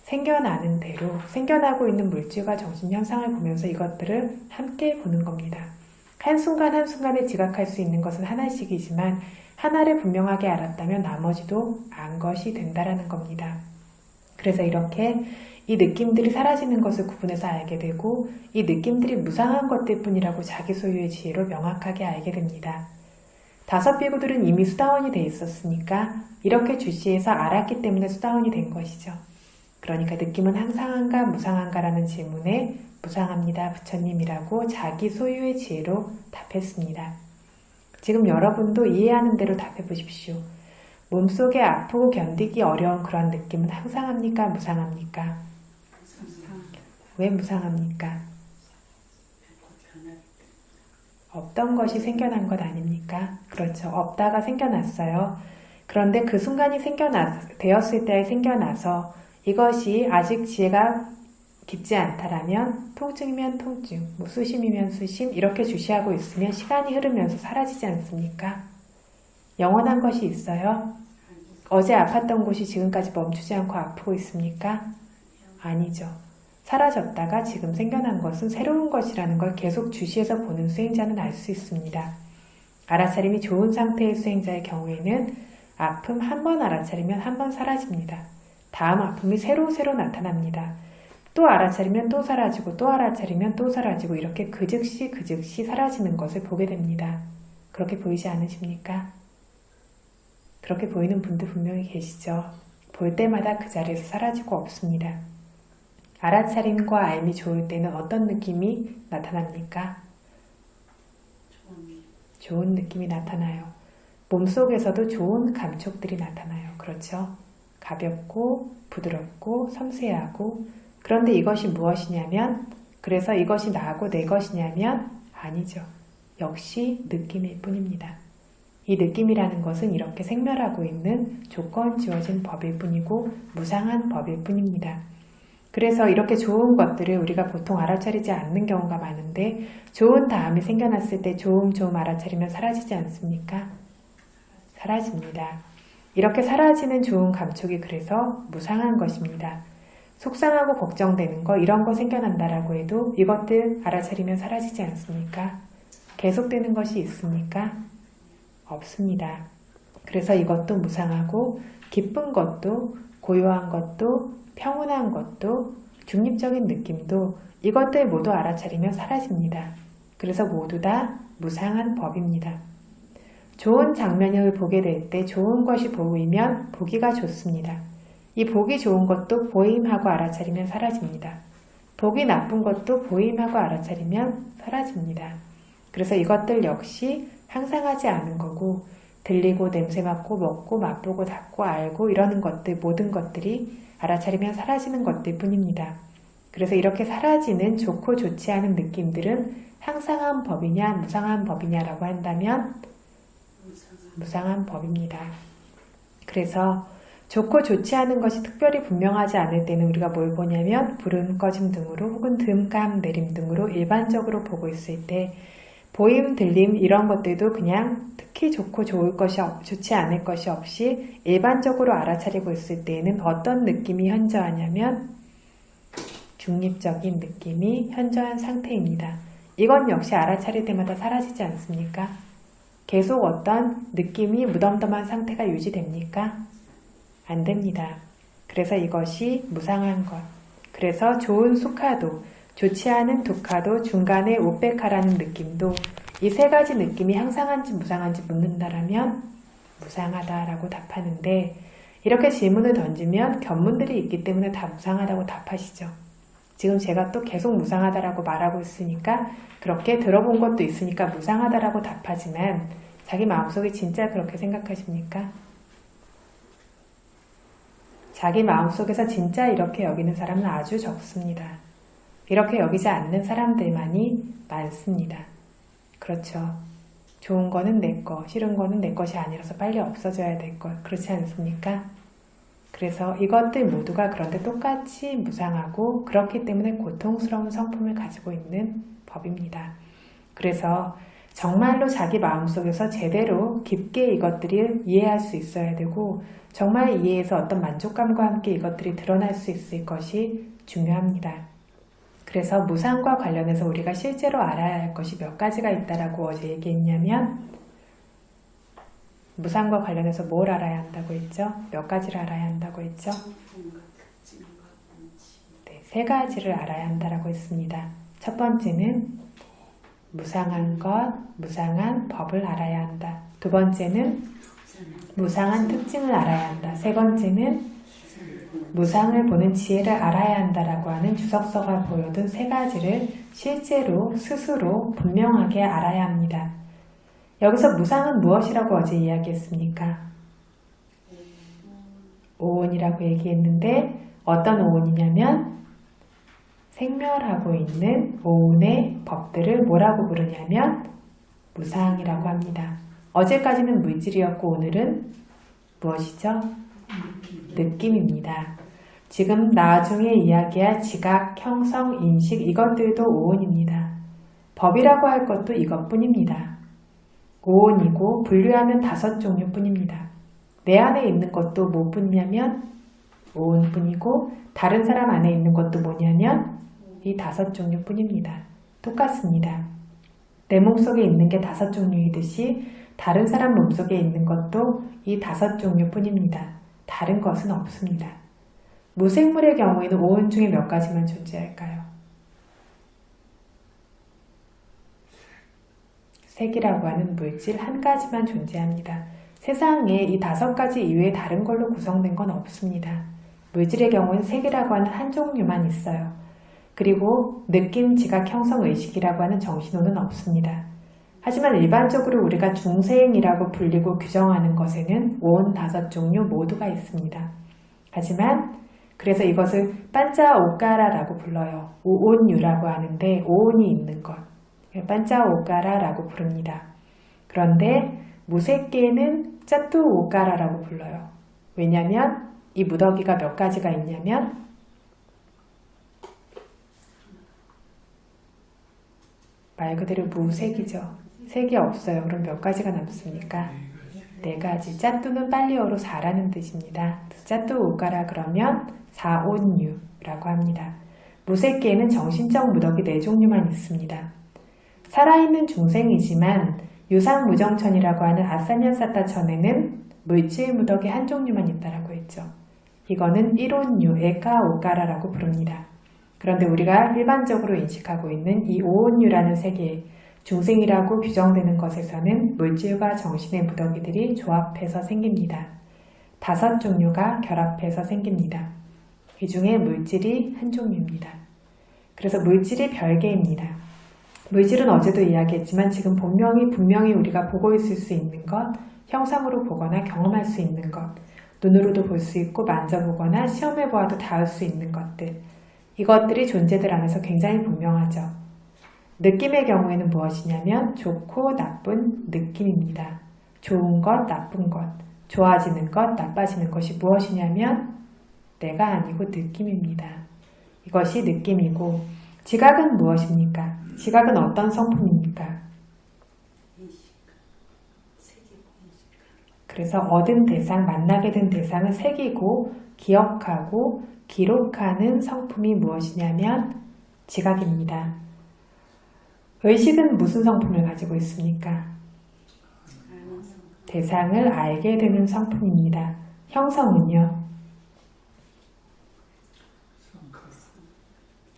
생겨나는 대로 생겨나고 있는 물질과 정신 현상을 보면서 이것들을 함께 보는 겁니다. 한순간에 지각할 수 있는 것은 하나씩이지만 하나를 분명하게 알았다면 나머지도 안 것이 된다라는 겁니다. 그래서 이렇게 이 느낌들이 사라지는 것을 구분해서 알게 되고 이 느낌들이 무상한 것들 뿐이라고 자기 소유의 지혜로 명확하게 알게 됩니다. 5 비구들은 이미 수다원이 돼 있었으니까 이렇게 주시해서 알았기 때문에 수다원이 된 것이죠. 그러니까 느낌은 항상한가 무상한가라는 질문에 무상합니다 부처님이라고 자기 소유의 지혜로 답했습니다. 지금 여러분도 이해하는 대로 답해 보십시오. 몸속에 아프고 견디기 어려운 그런 느낌은 항상합니까 무상합니까? 왜 무상합니까? 없던 것이 생겨난 것 아닙니까? 그렇죠. 없다가 생겨났어요. 그런데 그 순간이 되었을 때 생겨나서 이것이 아직 지혜가 깊지 않다라면 통증이면 통증, 수심이면 수심 이렇게 주시하고 있으면 시간이 흐르면서 사라지지 않습니까? 영원한 것이 있어요? 어제 아팠던 곳이 지금까지 멈추지 않고 아프고 있습니까? 아니죠. 사라졌다가 지금 생겨난 것은 새로운 것이라는 걸 계속 주시해서 보는 수행자는 알 수 있습니다. 알아차림이 좋은 상태의 수행자의 경우에는 아픔 한 번 알아차리면 한 번 사라집니다. 다음 아픔이 새로 나타납니다. 또 알아차리면 또 사라지고 또 알아차리면 또 사라지고 이렇게 그 즉시 사라지는 것을 보게 됩니다. 그렇게 보이지 않으십니까? 그렇게 보이는 분들 분명히 계시죠. 볼 때마다 그 자리에서 사라지고 없습니다. 알아차림과 알미 좋을 때는 어떤 느낌이 나타납니까? 좋은 느낌이 나타나요. 몸속에서도 좋은 감촉들이 나타나요. 그렇죠? 가볍고 부드럽고 섬세하고 그런데 이것이 무엇이냐면 그래서 이것이 나하고 내 것이냐면 아니죠. 역시 느낌일 뿐입니다. 이 느낌이라는 것은 이렇게 생멸하고 있는 조건 지어진 법일 뿐이고 무상한 법일 뿐입니다. 그래서 이렇게 좋은 것들을 우리가 보통 알아차리지 않는 경우가 많은데 좋은 다음이 생겨났을 때 조금 알아차리면 사라지지 않습니까? 사라집니다. 이렇게 사라지는 좋은 감촉이 그래서 무상한 것입니다. 속상하고 걱정되는 거 이런 거 생겨난다라고 해도 이것들 알아차리면 사라지지 않습니까? 계속되는 것이 있습니까? 없습니다. 그래서 이것도 무상하고 기쁜 것도 고요한 것도 평온한 것도 중립적인 느낌도 이것들 모두 알아차리면 사라집니다. 그래서 모두 다 무상한 법입니다. 좋은 장면을 보게 될 때 좋은 것이 보이면 보기가 좋습니다. 이 보기 좋은 것도 보임하고 알아차리면 사라집니다. 보기 나쁜 것도 보임하고 알아차리면 사라집니다. 그래서 이것들 역시 항상하지 않은 거고 들리고 냄새 맡고 먹고 맛보고 닿고 알고 이러는 것들 모든 것들이 알아차리면 사라지는 것들 뿐입니다. 그래서 이렇게 사라지는 좋고 좋지 않은 느낌들은 항상한 법이냐 무상한 법이냐라고 한다면 무상한 법입니다. 그래서 좋고 좋지 않은 것이 특별히 분명하지 않을 때는 우리가 뭘 보냐면 불은 꺼짐 등으로 혹은 듬감 내림 등으로 일반적으로 보고 있을 때 보임, 들림 이런 것들도 그냥 특히 좋고 좋지 않을 것이 없이 일반적으로 알아차리고 있을 때에는 어떤 느낌이 현저하냐면 중립적인 느낌이 현저한 상태입니다. 이건 역시 알아차릴 때마다 사라지지 않습니까? 계속 어떤 느낌이 무덤덤한 상태가 유지됩니까? 안 됩니다. 그래서 이것이 무상한 것. 그래서 좋은 수카도 좋지 않은 두카도 중간에 우페카라는 느낌도 이 세 가지 느낌이 항상한지 무상한지 묻는다라면 무상하다라고 답하는데 이렇게 질문을 던지면 견문들이 있기 때문에 다 무상하다고 답하시죠. 지금 제가 또 계속 무상하다라고 말하고 있으니까 그렇게 들어본 것도 있으니까 무상하다라고 답하지만 자기 마음속에 진짜 그렇게 생각하십니까? 자기 마음속에서 진짜 이렇게 여기는 사람은 아주 적습니다. 이렇게 여기지 않는 사람들만이 많습니다. 그렇죠. 좋은 거는 내 거, 싫은 거는 내 것이 아니라서 빨리 없어져야 될 것. 그렇지 않습니까? 그래서 이것들 모두가 그런데 똑같이 무상하고 그렇기 때문에 고통스러운 성품을 가지고 있는 법입니다. 그래서 정말로 자기 마음속에서 제대로 깊게 이것들을 이해할 수 있어야 되고 정말 이해해서 어떤 만족감과 함께 이것들이 드러날 수 있을 것이 중요합니다. 그래서 무상과 관련해서 우리가 실제로 알아야 할 것이 몇 가지가 있다라고 어제 얘기했냐면 무상과 관련해서 뭘 알아야 한다고 했죠? 몇 가지를 알아야 한다고 했죠? 네, 3가지를 알아야 한다라고 했습니다. 첫 번째는 무상한 것, 무상한 법을 알아야 한다. 두 번째는 무상한 특징을 알아야 한다. 세 번째는 무상을 보는 지혜를 알아야 한다라고 하는 주석서가 보여둔 세 가지를 실제로 스스로 분명하게 알아야 합니다. 여기서 무상은 무엇이라고 어제 이야기했습니까? 오온이라고 얘기했는데 어떤 오온이냐면 생멸하고 있는 오온의 법들을 뭐라고 부르냐면 무상이라고 합니다. 어제까지는 물질이었고 오늘은 무엇이죠? 느낌입니다. 지금 나중에 이야기할 지각, 형성, 인식 이것들도 오온입니다. 법이라고 할 것도 이것뿐입니다. 오온이고 분류하면 5종류뿐입니다. 내 안에 있는 것도 뭐뿐이냐면 오온뿐이고 다른 사람 안에 있는 것도 뭐냐면 이 5종류뿐입니다. 똑같습니다. 내 몸속에 있는 게 5종류이듯이 다른 사람 몸속에 있는 것도 이 5종류뿐입니다. 다른 것은 없습니다. 무생물의 경우에는 오온 중에 몇 가지만 존재할까요? 색이라고 하는 물질 한 가지만 존재합니다. 세상에 이 5가지 이외에 다른 걸로 구성된 건 없습니다. 물질의 경우는 색이라고 하는 한 종류만 있어요. 그리고 느낌, 지각, 형성, 의식이라고 하는 정신호는 없습니다. 하지만 일반적으로 우리가 중생이라고 불리고 규정하는 것에는 오온 5종류 모두가 있습니다. 하지만 그래서 이것을 반짜오까라라고 불러요. 오온유라고 하는데 오온이 있는 것. 반짜오까라라고 부릅니다. 그런데 무색계는 짜뚜오까라라고 불러요. 왜냐하면 이 무더기가 몇 가지가 있냐면 말 그대로 무색이죠. 색이 없어요. 그럼 몇 가지가 남습니까? 4가지. 짜뚜는 빨리어로 4라는 뜻입니다. 짜뚜오까라 그러면 4온유라고 합니다. 무색계에는 정신적 무더기 4종류만 있습니다. 살아있는 중생이지만 유상무정천이라고 하는 아사년사타천에는 물질 무더기 한 종류만 있다라고 했죠. 이거는 1온유, 에카오까라라고 부릅니다. 그런데 우리가 일반적으로 인식하고 있는 이 5온유라는 세계, 중생이라고 규정되는 것에서는 물질과 정신의 무더기들이 조합해서 생깁니다. 5종류가 결합해서 생깁니다. 이 중에 물질이 한 종류입니다. 그래서 물질이 별개입니다. 물질은 어제도 이야기했지만 지금 분명히 우리가 보고 있을 수 있는 것, 형상으로 보거나 경험할 수 있는 것, 눈으로도 볼 수 있고 만져보거나 시험해보아도 닿을 수 있는 것들, 이것들이 존재들 안에서 굉장히 분명하죠. 느낌의 경우에는 무엇이냐면 좋고 나쁜 느낌입니다. 좋은 것, 나쁜 것, 좋아지는 것, 나빠지는 것이 무엇이냐면 내가 아니고 느낌입니다. 이것이 느낌이고 지각은 무엇입니까? 지각은 어떤 성품입니까? 그래서 얻은 대상, 만나게 된 대상은 색이고 기억하고 기록하는 성품이 무엇이냐면 지각입니다. 의식은 무슨 성품을 가지고 있습니까? 대상을 알게 되는 성품입니다. 형성은요?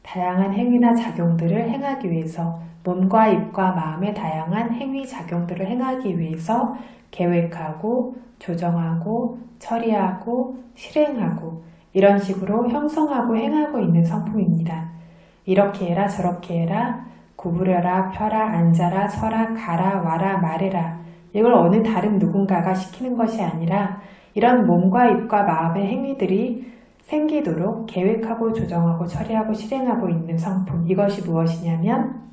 다양한 행위나 작용들을 행하기 위해서 몸과 입과 마음의 다양한 행위 작용들을 행하기 위해서 계획하고 조정하고 처리하고 실행하고 이런 식으로 형성하고 행하고 있는 성품입니다. 이렇게 해라 저렇게 해라 구부려라 펴라 앉아라 서라 가라 와라 말해라 이걸 어느 다른 누군가가 시키는 것이 아니라 이런 몸과 입과 마음의 행위들이 생기도록 계획하고 조정하고 처리하고 실행하고 있는 성품 이것이 무엇이냐면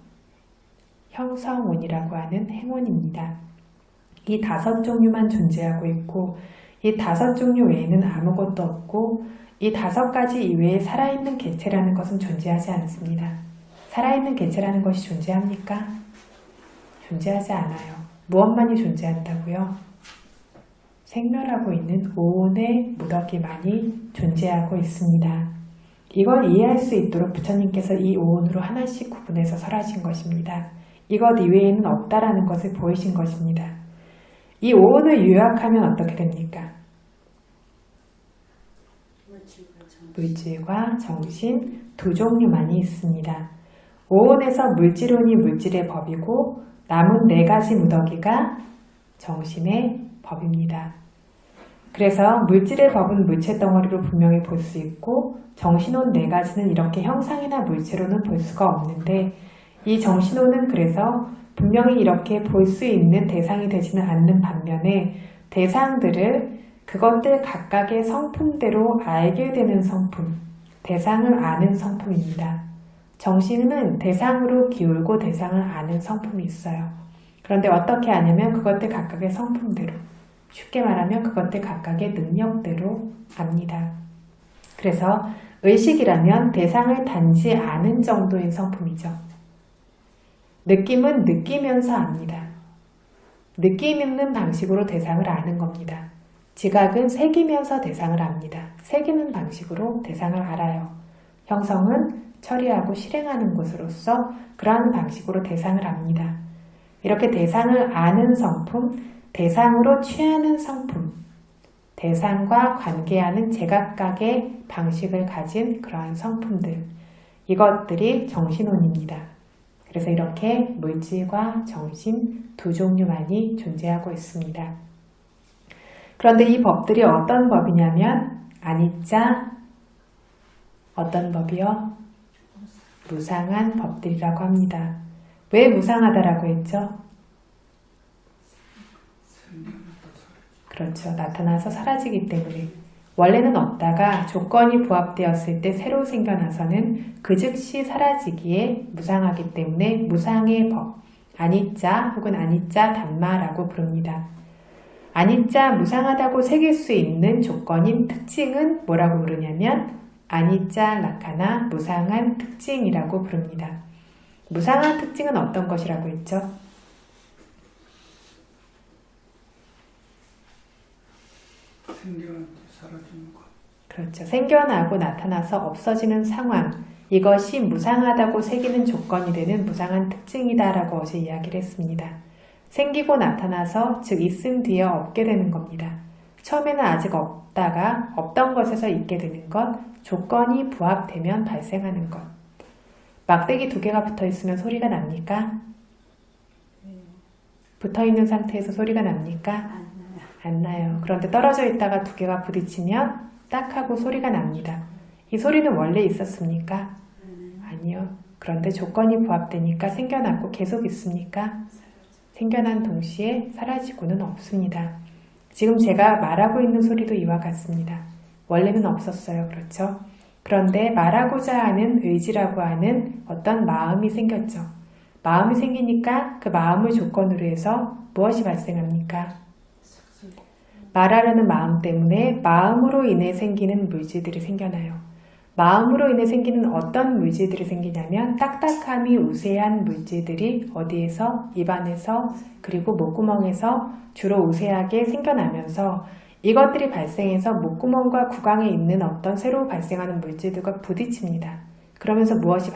형성운이라고 하는 행운입니다. 이 5종류만 존재하고 있고 이 5종류 외에는 아무것도 없고 이 5가지 이외에 살아있는 개체라는 것은 존재하지 않습니다. 살아있는 개체라는 것이 존재합니까? 존재하지 않아요. 무엇만이 존재한다고요? 생멸하고 있는 오온의 무더기만이 존재하고 있습니다. 이걸 이해할 수 있도록 부처님께서 이 오온으로 하나씩 구분해서 설하신 것입니다. 이것 이외에는 없다라는 것을 보이신 것입니다. 이 오온을 요약하면 어떻게 됩니까? 물질과 정신 두 종류만이 있습니다. 오온에서 물질온이 물질의 법이고 남은 4가지 무더기가 정신의 법입니다. 그래서 물질의 법은 물체 덩어리로 분명히 볼 수 있고 정신혼 네 가지는 이렇게 형상이나 물체로는 볼 수가 없는데 이 정신혼은 그래서 분명히 이렇게 볼 수 있는 대상이 되지는 않는 반면에 대상들을 그것들 각각의 성품대로 알게 되는 성품, 대상을 아는 성품입니다. 정신은 대상으로 기울고 대상을 아는 성품이 있어요. 그런데 어떻게 아냐면 그것들 각각의 성품대로, 쉽게 말하면 그것들 각각의 능력대로 압니다. 그래서 의식이라면 대상을 단지 아는 정도인 성품이죠. 느낌은 느끼면서 압니다. 느낌 있는 방식으로 대상을 아는 겁니다. 지각은 새기면서 대상을 압니다. 새기는 방식으로 대상을 알아요. 형성은 처리하고 실행하는 것으로서 그러한 방식으로 대상을 압니다. 이렇게 대상을 아는 성품, 대상으로 취하는 성품, 대상과 관계하는 제각각의 방식을 가진 그러한 성품들, 이것들이 정신혼입니다. 그래서 이렇게 물질과 정신 두 종류만이 존재하고 있습니다. 그런데 이 법들이 어떤 법이냐면 아니짜 어떤 법이요? 무상한 법들이라고 합니다. 왜 무상하다라고 했죠? 그렇죠. 나타나서 사라지기 때문에. 원래는 없다가 조건이 부합되었을 때 새로 생겨나서는 그 즉시 사라지기에 무상하기 때문에 무상의 법, 아니짜 혹은 아니짜 단마라고 부릅니다. 아니짜 무상하다고 새길 수 있는 조건인 특징은 뭐라고 부르냐면 아니짜 라카나 무상한 특징이라고 부릅니다. 무상한 특징은 어떤 것이라고 했죠? 생겨나고 사라지는 것. 그렇죠. 생겨나고 나타나서 없어지는 상황, 이것이 무상하다고 새기는 조건이 되는 무상한 특징이다라고 어제 이야기를 했습니다. 생기고 나타나서 즉 있음 뒤에 없게 되는 겁니다. 처음에는 아직 없다가 없던 것에서 있게 되는 것, 조건이 부합되면 발생하는 것. 막대기 두 개가 붙어 있으면 소리가 납니까? 붙어 있는 상태에서 소리가 납니까? 안 나요. 그런데 떨어져 있다가 두 개가 부딪히면 딱 하고 소리가 납니다. 이 소리는 원래 있었습니까? 아니요. 그런데 조건이 부합되니까 생겨났고 계속 있습니까? 생겨난 동시에 사라지고는 없습니다. 지금 제가 말하고 있는 소리도 이와 같습니다. 원래는 없었어요. 그렇죠? 그런데 말하고자 하는 의지라고 하는 어떤 마음이 생겼죠. 마음이 생기니까 그 마음을 조건으로 해서 무엇이 발생합니까? 말하려는 마음 때문에 마음으로 인해 생기는 물질들이 생겨나요. 마음으로 인해 생기는 어떤 물질들이 생기냐면 딱딱함이 우세한 물질들이 어디에서? 입안에서 그리고 목구멍에서 주로 우세하게 생겨나면서 이것들이 발생해서 목구멍과 구강에 있는 어떤 새로 발생하는 물질들과 부딪힙니다. 그러면서 무엇이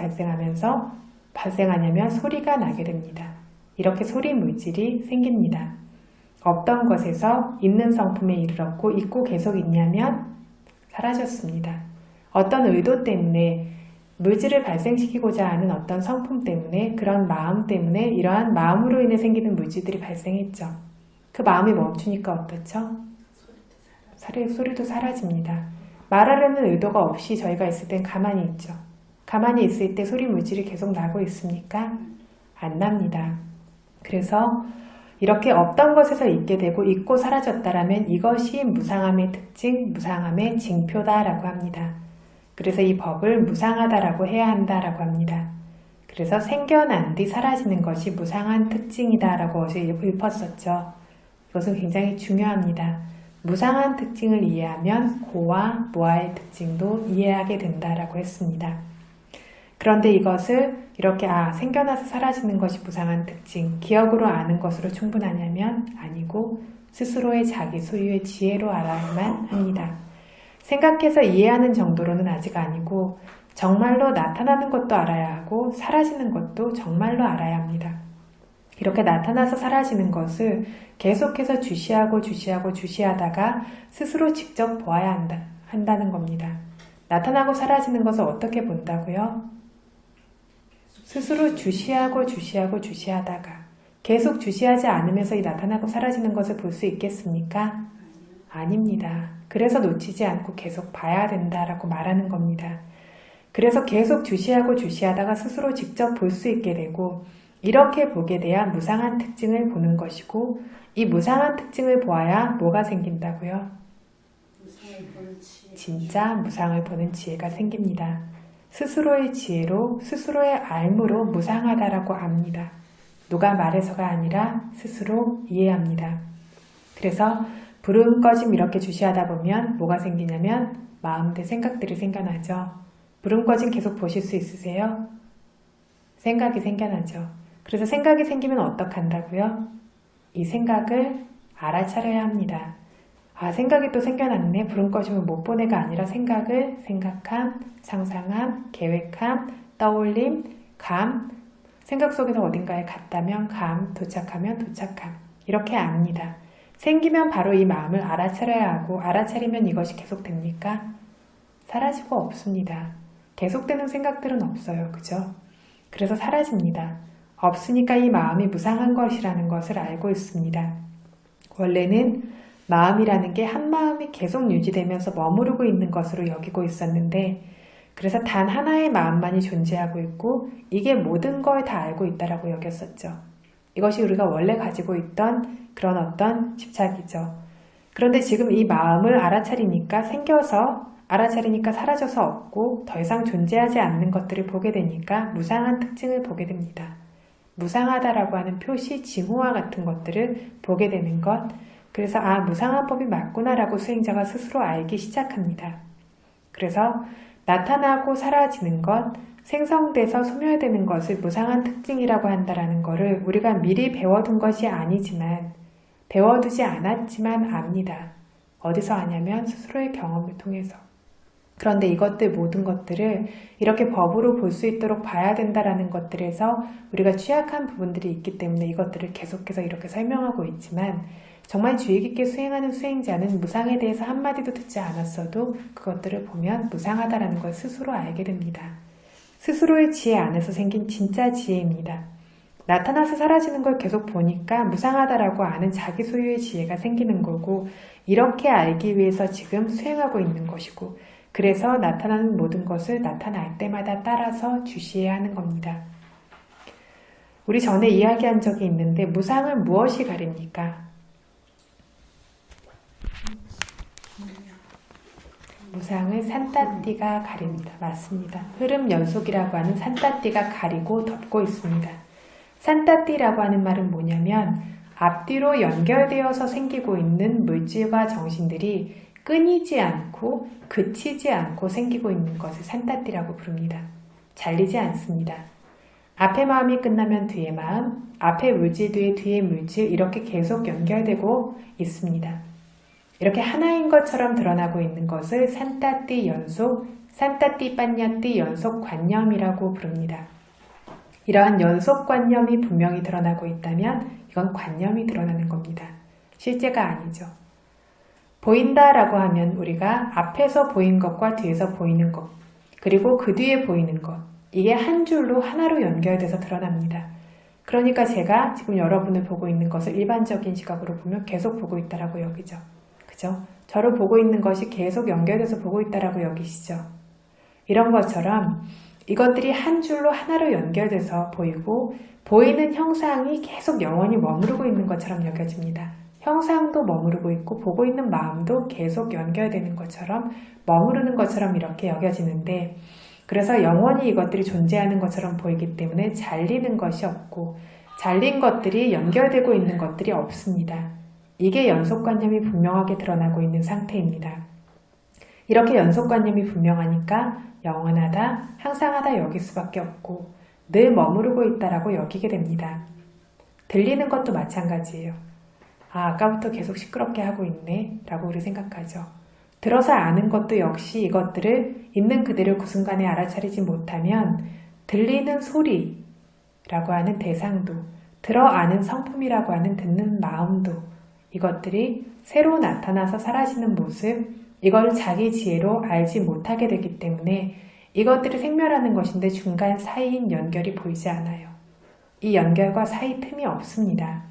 발생하냐면 소리가 나게 됩니다. 이렇게 소리 물질이 생깁니다. 없던 것에서 있는 성품에 이르렀고 있고 계속 있냐면 사라졌습니다. 어떤 의도 때문에 물질을 발생시키고자 하는 어떤 성품 때문에 그런 마음 때문에 이러한 마음으로 인해 생기는 물질들이 발생했죠. 그 마음이 멈추니까 어떻죠? 소리도 사라집니다. 말하려는 의도가 없이 저희가 있을 땐 가만히 있죠. 가만히 있을 때 소리 물질이 계속 나고 있습니까? 안 납니다. 그래서 이렇게 없던 것에서 있게 되고 있고 사라졌다라면 이것이 무상함의 특징, 무상함의 징표다라고 합니다. 그래서 이 법을 무상하다라고 해야 한다라고 합니다. 그래서 생겨난 뒤 사라지는 것이 무상한 특징이다라고 어제 읊었었죠. 이것은 굉장히 중요합니다. 무상한 특징을 이해하면 고와 무아의 특징도 이해하게 된다라고 했습니다. 그런데 이것을 이렇게 생겨나서 사라지는 것이 무상한 특징, 기억으로 아는 것으로 충분하냐면 아니고 스스로의 자기 소유의 지혜로 알아야만 합니다. 생각해서 이해하는 정도로는 아직 아니고 정말로 나타나는 것도 알아야 하고 사라지는 것도 정말로 알아야 합니다. 이렇게 나타나서 사라지는 것을 계속해서 주시하다가 스스로 직접 보아야 한다는 겁니다. 나타나고 사라지는 것을 어떻게 본다고요? 스스로 주시하다가 계속 주시하지 않으면서 이 나타나고 사라지는 것을 볼 수 있겠습니까? 아닙니다. 그래서 놓치지 않고 계속 봐야 된다라고 말하는 겁니다. 그래서 계속 주시하고 주시하다가 스스로 직접 볼 수 있게 되고 이렇게 보게 돼야 무상한 특징을 보는 것이고 이 무상한 특징을 보아야 뭐가 생긴다고요? 진짜 무상을 보는 지혜가 생깁니다. 스스로의 지혜로 스스로의 알므로 무상하다라고 압니다. 누가 말해서가 아니라 스스로 이해합니다. 그래서 불은 꺼짐 이렇게 주시하다 보면 뭐가 생기냐면 마음대 생각들이 생겨나죠. 불은 꺼짐 계속 보실 수 있으세요? 생각이 생겨나죠. 그래서 생각이 생기면 어떡한다고요? 이 생각을 알아차려야 합니다. 아, 생각이 또 생겨났네. 불은 꺼지면 못 보내가 아니라 생각을 생각함, 상상함, 계획함, 떠올림, 감, 생각 속에서 어딘가에 갔다면 감, 도착하면 도착함. 이렇게 압니다. 생기면 바로 이 마음을 알아차려야 하고 알아차리면 이것이 계속됩니까? 사라지고 없습니다. 계속되는 생각들은 없어요. 그죠? 그래서 사라집니다. 없으니까 이 마음이 무상한 것이라는 것을 알고 있습니다. 원래는 마음이라는 게 한 마음이 계속 유지되면서 머무르고 있는 것으로 여기고 있었는데 그래서 단 하나의 마음만이 존재하고 있고 이게 모든 걸 다 알고 있다라고 여겼었죠. 이것이 우리가 원래 가지고 있던 그런 어떤 집착이죠. 그런데 지금 이 마음을 알아차리니까 생겨서 알아차리니까 사라져서 없고 더 이상 존재하지 않는 것들을 보게 되니까 무상한 특징을 보게 됩니다. 무상하다라고 하는 표시, 징후와 같은 것들을 보게 되는 것. 그래서 아, 무상한 법이 맞구나라고 수행자가 스스로 알기 시작합니다. 그래서 나타나고 사라지는 것, 생성돼서 소멸되는 것을 무상한 특징이라고 한다라는 것을 우리가 미리 배워둔 것이 아니지만 배워두지 않았지만 압니다. 어디서 아냐면 스스로의 경험을 통해서. 그런데 이것들 모든 것들을 이렇게 법으로 볼 수 있도록 봐야 된다라는 것들에서 우리가 취약한 부분들이 있기 때문에 이것들을 계속해서 이렇게 설명하고 있지만 정말 주의 깊게 수행하는 수행자는 무상에 대해서 한마디도 듣지 않았어도 그것들을 보면 무상하다라는 걸 스스로 알게 됩니다. 스스로의 지혜 안에서 생긴 진짜 지혜입니다. 나타나서 사라지는 걸 계속 보니까 무상하다라고 아는 자기 소유의 지혜가 생기는 거고 이렇게 알기 위해서 지금 수행하고 있는 것이고 그래서 나타나는 모든 것을 나타날 때마다 따라서 주시해야 하는 겁니다. 우리 전에 이야기한 적이 있는데 무상을 무엇이 가립니까? 무상을 산따띠가 가립니다. 맞습니다. 흐름 연속이라고 하는 산따띠가 가리고 덮고 있습니다. 산따띠라고 하는 말은 뭐냐면 앞뒤로 연결되어서 생기고 있는 물질과 정신들이 끊이지 않고 그치지 않고 생기고 있는 것을 산따띠라고 부릅니다. 잘리지 않습니다. 앞에 마음이 끝나면 뒤에 마음, 앞에 물질 뒤에 뒤에 물질 이렇게 계속 연결되고 있습니다. 이렇게 하나인 것처럼 드러나고 있는 것을 산따띠 연속, 산따띠 빠냐띠 연속 관념이라고 부릅니다. 이러한 연속 관념이 분명히 드러나고 있다면 이건 관념이 드러나는 겁니다. 실제가 아니죠. 보인다라고 하면 우리가 앞에서 보인 것과 뒤에서 보이는 것, 그리고 그 뒤에 보이는 것, 이게 한 줄로 하나로 연결돼서 드러납니다. 그러니까 제가 지금 여러분을 보고 있는 것을 일반적인 시각으로 보면 계속 보고 있다라고 여기죠. 그죠? 저를 보고 있는 것이 계속 연결돼서 보고 있다라고 여기시죠. 이런 것처럼 이것들이 한 줄로 하나로 연결돼서 보이고 보이는 형상이 계속 영원히 머무르고 있는 것처럼 여겨집니다. 형상도 머무르고 있고 보고 있는 마음도 계속 연결되는 것처럼 머무르는 것처럼 이렇게 여겨지는데 그래서 영원히 이것들이 존재하는 것처럼 보이기 때문에 잘리는 것이 없고 잘린 것들이 연결되고 있는 것들이 없습니다. 이게 연속관념이 분명하게 드러나고 있는 상태입니다. 이렇게 연속관념이 분명하니까 영원하다, 항상하다 여길 수밖에 없고 늘 머무르고 있다라고 여기게 됩니다. 들리는 것도 마찬가지예요. 아, 아까부터 계속 시끄럽게 하고 있네 라고 우리 생각하죠. 들어서 아는 것도 역시 이것들을 있는 그대로 그 순간에 알아차리지 못하면 들리는 소리라고 하는 대상도 들어 아는 성품이라고 하는 듣는 마음도 이것들이 새로 나타나서 사라지는 모습 이걸 자기 지혜로 알지 못하게 되기 때문에 이것들이 생멸하는 것인데 중간 사이인 연결이 보이지 않아요. 이 연결과 사이 틈이 없습니다.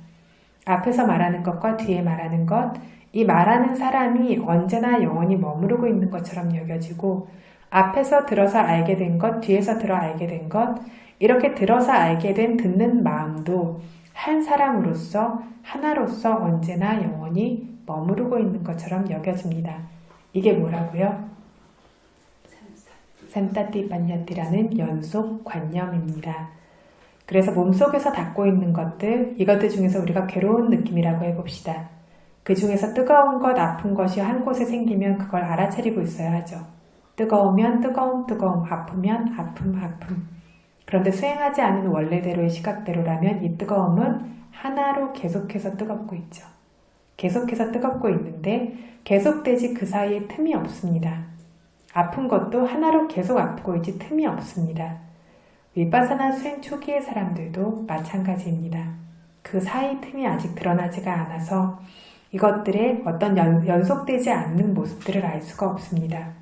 앞에서 말하는 것과 뒤에 말하는 것 이 말하는 사람이 언제나 영원히 머무르고 있는 것처럼 여겨지고 앞에서 들어서 알게 된 것, 뒤에서 들어 알게 된 것, 이렇게 들어서 알게 된 듣는 마음도 한 사람으로서 하나로서 언제나 영원히 머무르고 있는 것처럼 여겨집니다. 이게 뭐라고요? 산타띠 반야띠라는 연속관념입니다. 그래서 몸속에서 닿고 있는 것들, 이것들 중에서 우리가 괴로운 느낌이라고 해봅시다. 그 중에서 뜨거운 것, 아픈 것이 한 곳에 생기면 그걸 알아차리고 있어야 하죠. 뜨거우면 뜨거움, 아프면 아픔. 그런데 수행하지 않은 원래대로의 시각대로라면 이 뜨거움은 하나로 계속해서 뜨겁고 있죠. 계속해서 뜨겁고 있는데 계속되지 그 사이에 틈이 없습니다. 아픈 것도 하나로 계속 아프고 있지 틈이 없습니다. 위파사나 수행 초기의 사람들도 마찬가지입니다. 그 사이 틈이 아직 드러나지가 않아서 이것들의 어떤 연속되지 않는 모습들을 알 수가 없습니다.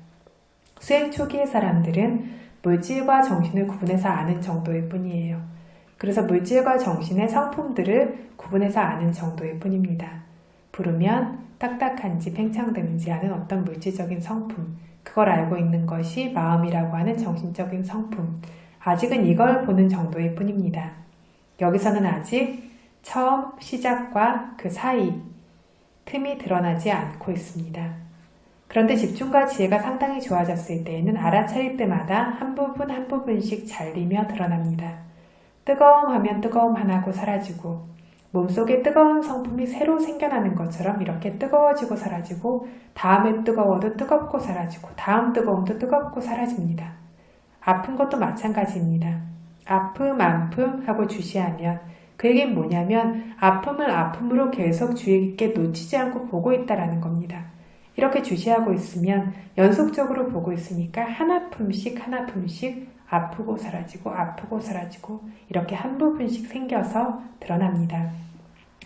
수행 초기의 사람들은 물질과 정신을 구분해서 아는 정도일 뿐이에요. 그래서 물질과 정신의 성품들을 구분해서 아는 정도일 뿐입니다. 부르면 딱딱한지 팽창되는지 아는 어떤 물질적인 성품, 그걸 알고 있는 것이 마음이라고 하는 정신적인 성품, 아직은 이걸 보는 정도일 뿐입니다. 여기서는 아직 처음 시작과 그 사이 틈이 드러나지 않고 있습니다. 그런데 집중과 지혜가 상당히 좋아졌을 때에는 알아차릴 때마다 한 부분씩 잘리며 드러납니다. 뜨거움 하면 뜨거움 하나고 사라지고 몸속에 뜨거운 성품이 새로 생겨나는 것처럼 이렇게 뜨거워지고 사라지고 다음에 뜨거워도 뜨겁고 사라지고 다음 뜨거움도 뜨겁고 사라집니다. 아픈 것도 마찬가지입니다. 아픔 하고 주시하면 그 얘기는 뭐냐면 아픔을 아픔으로 계속 주의 깊게 놓치지 않고 보고 있다라는 겁니다. 이렇게 주시하고 있으면 연속적으로 보고 있으니까 한 아픔씩 아프고 사라지고 이렇게 한 부분씩 생겨서 드러납니다.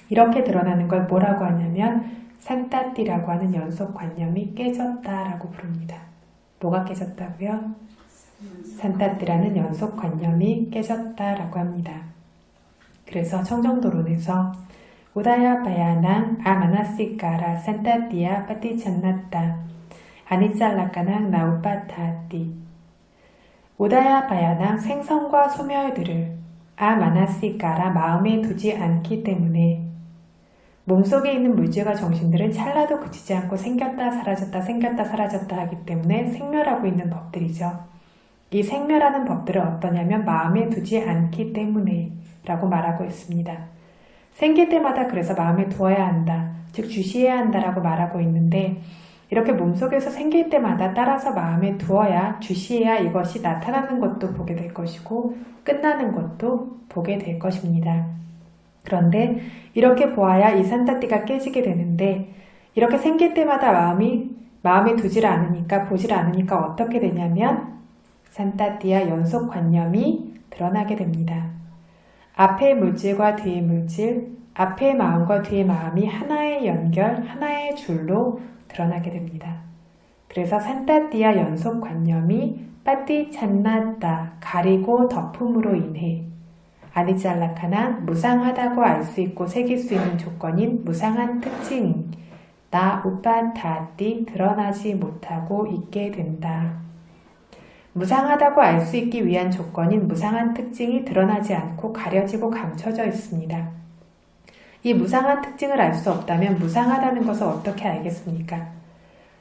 이렇게 드러나는 걸 뭐라고 하냐면 산타띠라고 하는 연속관념이 깨졌다라고 부릅니다. 뭐가 깨졌다고요? 산타띠라는 연속관념이 깨졌다라고 합니다. 그래서 청정도론에서 우다야 바야낭 아마나시까라 산타띠야 파티찬나따 아니짤라까낭 나우파타띠 우다야 바야낭 생성과 소멸들을 아마나시까라 마음에 두지 않기 때문에 몸속에 있는 물질과 정신들은 찰나도 그치지 않고 생겼다 사라졌다 하기 때문에 생멸하고 있는 법들이죠. 이 생멸하는 법들은 어떠냐면 마음에 두지 않기 때문에 라고 말하고 있습니다. 생길 때마다 그래서 마음에 두어야 한다, 즉 주시해야 한다라고 말하고 있는데 이렇게 몸속에서 생길 때마다 따라서 마음에 두어야 주시해야 이것이 나타나는 것도 보게 될 것이고 끝나는 것도 보게 될 것입니다. 그런데 이렇게 보아야 이 산타띠가 깨지게 되는데 이렇게 생길 때마다 마음에 두질 않으니까 보질 않으니까 어떻게 되냐면 산타띠와 연속관념이 드러나게 됩니다. 앞의 물질과 뒤의 물질, 앞의 마음과 뒤의 마음이 하나의 연결, 하나의 줄로 드러나게 됩니다. 그래서 산타띠와 연속관념이 빠띠찬나따 가리고 덮음으로 인해 아니잘라카나 무상하다고 알 수 있고 새길 수 있는 조건인 무상한 특징 나 우빠타띠 드러나지 못하고 있게 된다. 무상하다고 알 수 있기 위한 조건인 무상한 특징이 드러나지 않고 가려지고 감춰져 있습니다. 이 무상한 특징을 알 수 없다면 무상하다는 것을 어떻게 알겠습니까?